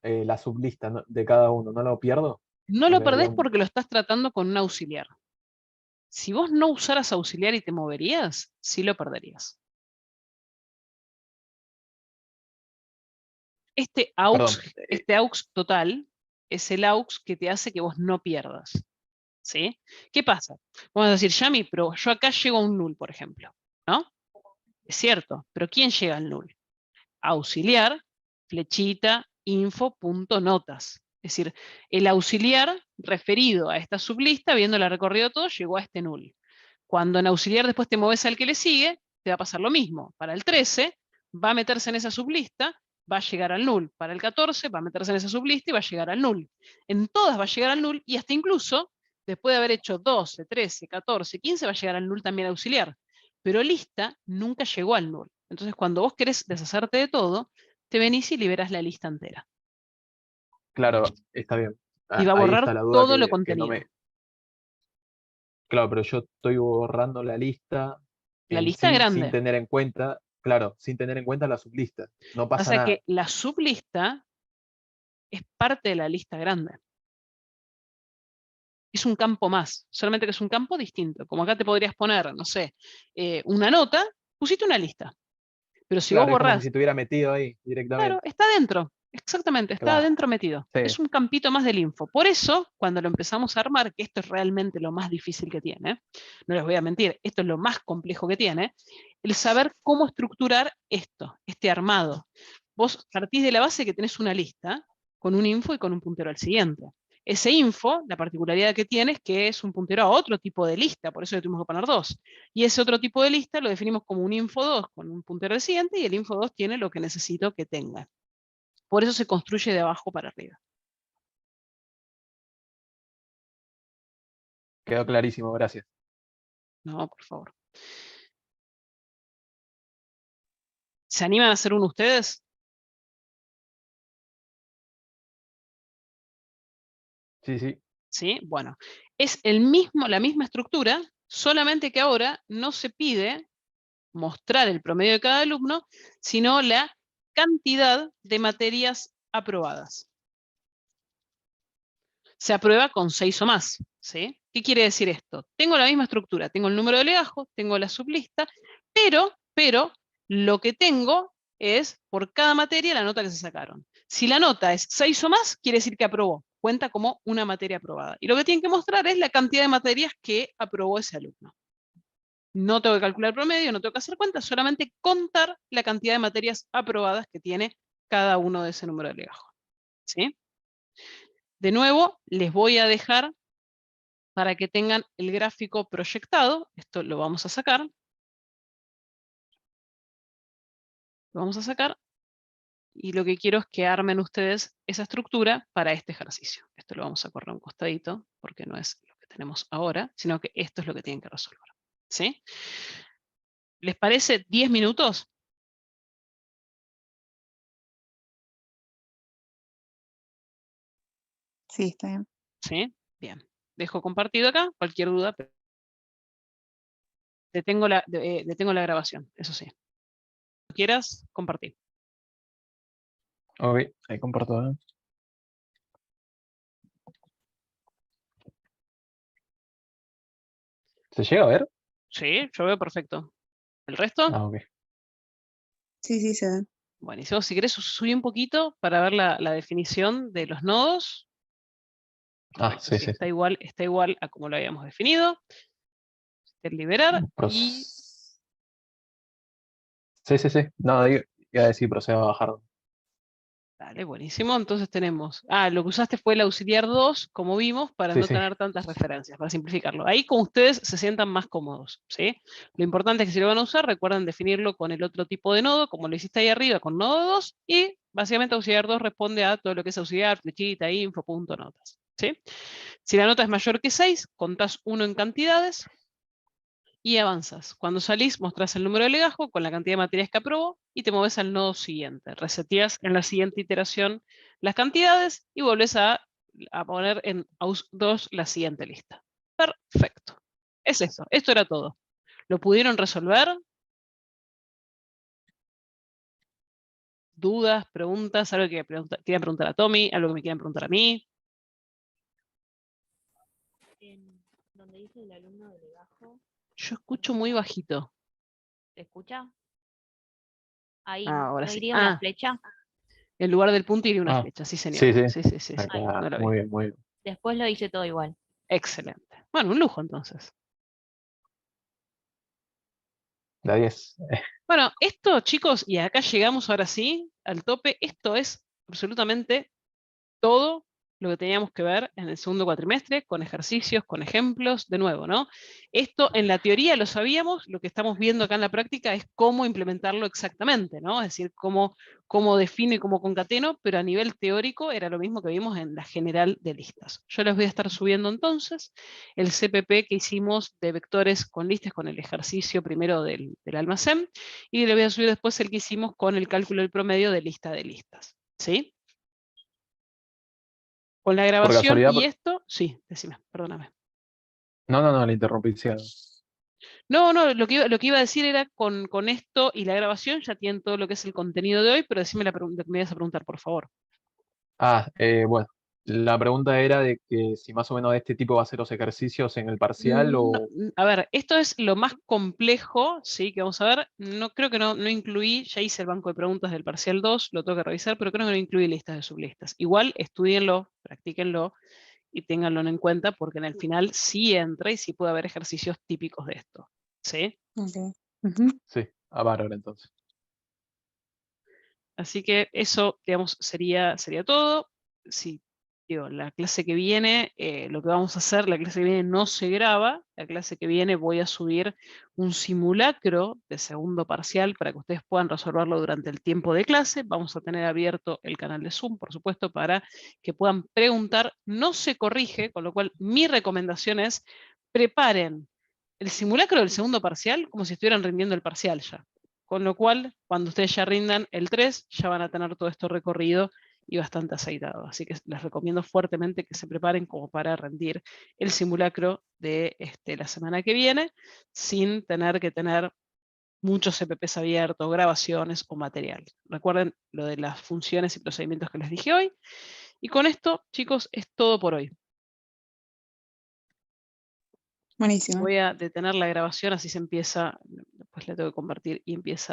La sublista de cada uno, ¿no lo pierdo? No ¿O lo me haría perdés un... porque lo estás tratando con un auxiliar. Si vos no usaras auxiliar y te moverías, sí lo perderías. Este Perdón, aux total es el aux que te hace que vos no pierdas. ¿Sí? ¿Qué pasa? Vamos a decir, Yami, pero yo acá llego a un null, por ejemplo. ¿No? Es cierto, pero ¿quién llega al null? Auxiliar, flechita, info.notas. Es decir, el auxiliar referido a esta sublista, habiéndola recorrido todo, llegó a este null. Cuando en auxiliar después te mueves al que le sigue, te va a pasar lo mismo. Para el 13, va a meterse en esa sublista, va a llegar al null. Para el 14, va a meterse en esa sublista y va a llegar al null. En todas va a llegar al null y hasta incluso, después de haber hecho 12, 13, 14, 15, va a llegar al null también auxiliar. Pero lista nunca llegó al null. Entonces, cuando vos querés deshacerte de todo, te venís y liberás la lista entera. claro, está bien. Y va a Ahí borrar está la duda todo lo que no contenido. me... Claro, pero yo estoy borrando la lista La en lista sí sin grande. tener en cuenta, claro, sin tener en cuenta la sublista. No pasa Pasa nada. que la sublista es parte de la lista grande. Es un campo más, solamente que es un campo distinto. Como acá te podrías poner, no sé, una nota, pusiste una lista. Pero si vos Claro, es como que si borrás, estuviera metido ahí claro, directamente. está dentro. Exactamente, está Claro, adentro metido. sí. Es un campito más del info. Por eso, cuando lo empezamos a armar, que esto es realmente lo más difícil que tiene, no les voy a mentir, esto es lo más complejo que tiene, el saber cómo estructurar esto, este armado. Vos partís de la base que tenés una lista con un info y con un puntero al siguiente. Ese info, la particularidad que tiene es que es un puntero a otro tipo de lista, por eso le tuvimos que poner 2. Y ese otro tipo de lista lo definimos como un info 2 con un puntero al siguiente, y el info 2 tiene lo que necesito que tenga. Por eso se construye de abajo para arriba. Quedó clarísimo, gracias. No, por favor. ¿Se animan a hacer uno ustedes? Sí, sí. ¿Sí? Bueno, es la misma estructura, solamente que ahora no se pide mostrar el promedio de cada alumno, sino la cantidad de materias aprobadas. Se aprueba con 6 o más. ¿Sí? ¿Qué quiere decir esto? Tengo la misma estructura, tengo el número de legajos, tengo la sublista, pero lo que tengo es por cada materia la nota que se sacaron. Si la nota es 6 o más, quiere decir que aprobó, cuenta como una materia aprobada. Y lo que tienen que mostrar es la cantidad de materias que aprobó ese alumno. No tengo que calcular el promedio, no tengo que hacer cuentas, solamente contar la cantidad de materias aprobadas que tiene cada uno de ese número de legajo. ¿Sí? De nuevo, les voy a dejar para que tengan el gráfico proyectado. Esto lo vamos a sacar. Lo vamos a sacar. Y lo que quiero es que armen ustedes esa estructura para este ejercicio. Esto lo vamos a correr a un costadito, porque no es lo que tenemos ahora, sino que esto es lo que tienen que resolver. ¿Sí? ¿Les parece 10 minutos? Sí, está bien. ¿Sí? Bien. Dejo compartido acá. Cualquier duda. Detengo la grabación, eso sí. Si quieras, compartir. Ok, ahí comparto. ¿Se llega a ver? Sí, yo veo perfecto. ¿El resto? Ah, ok. Sí, sí, se ve. Buenísimo. Si querés, subí un poquito para ver la definición de los nodos. Ah, sí, sí. Está igual a como lo habíamos definido. El liberar y... Sí, sí, sí. No, iba a decir, proceda a bajar. Dale, buenísimo. Entonces tenemos... lo que usaste fue el auxiliar 2, como vimos, para Sí, no sí. tener tantas referencias, para simplificarlo. Ahí con ustedes se sientan más cómodos, ¿sí? Lo importante es que si lo van a usar, recuerden definirlo con el otro tipo de nodo, como lo hiciste ahí arriba con nodo 2, y básicamente auxiliar 2 responde a todo lo que es auxiliar, flechita, info, punto, notas, ¿sí? Si la nota es mayor que 6, contás 1 en cantidades, y avanzas. Cuando salís, mostrás el número de legajo con la cantidad de materias que aprobó y te mueves al nodo siguiente. Reseteas en la siguiente iteración las cantidades y volvés a poner en aus2 la siguiente lista. Perfecto. Es eso. Esto era todo. ¿Lo pudieron resolver? ¿Dudas, preguntas? ¿Algo que quieran preguntar a Tommy? ¿Algo que me quieran preguntar a mí? Donde dice el alumno de legajo. Yo escucho muy bajito. ¿Se escucha? Ahí Ahora no sí. iría una flecha. En lugar del punto iría una Ah, flecha, sí señor. sí, sí. Sí. Acá, No lo vi. muy bien, muy bien. Después lo hice todo igual. Excelente. Bueno, un lujo entonces. La 10. Bueno, esto, chicos, y acá llegamos ahora sí al tope. Esto es absolutamente todo lo que teníamos que ver en el segundo cuatrimestre, con ejercicios, con ejemplos, de nuevo, ¿no? Esto en la teoría lo sabíamos, lo que estamos viendo acá en la práctica es cómo implementarlo exactamente, ¿no? Es decir, cómo defino y cómo concateno, pero a nivel teórico era lo mismo que vimos en la general de listas. Yo les voy a estar subiendo entonces el CPP que hicimos de vectores con listas, con el ejercicio primero del almacén, y les voy a subir después el que hicimos con el cálculo del promedio de lista de listas, ¿sí? Con la Por grabación casualidad. y esto, sí, decime, perdóname. No, le interrumpí. Sí. No, lo que iba a decir era con esto y la grabación ya tienen todo lo que es el contenido de hoy, pero decime lo que me ibas a preguntar, por favor. Bueno, la pregunta era de que si más o menos de este tipo va a ser los ejercicios en el parcial No, o... a ver, esto es lo más complejo, sí, que vamos a ver. No creo que no incluí, ya hice el banco de preguntas del parcial 2, lo tengo que revisar, pero creo que no incluí listas de sublistas. Igual, estudienlo, practíquenlo y ténganlo en cuenta, porque en el final sí entra y sí puede haber ejercicios típicos de esto, ¿sí? Okay. Sí, bárbaro entonces. Así que eso, digamos, sería todo. Sí, digo, la clase que viene, lo que vamos a hacer, la clase que viene no se graba, la clase que viene voy a subir un simulacro de segundo parcial para que ustedes puedan resolverlo durante el tiempo de clase. Vamos a tener abierto el canal de Zoom, por supuesto, para que puedan preguntar. No se corrige, con lo cual mi recomendación es preparen el simulacro del segundo parcial como si estuvieran rindiendo el parcial ya. Con lo cual, cuando ustedes ya rindan el 3, ya van a tener todo esto recorrido y bastante aceitado. Así que les recomiendo fuertemente que se preparen como para rendir el simulacro de la semana que viene, sin tener que tener muchos CPPs abiertos, grabaciones o material. Recuerden lo de las funciones y procedimientos que les dije hoy. Y con esto, chicos, es todo por hoy. Buenísimo. Voy a detener la grabación, así se empieza, después la tengo que compartir y empieza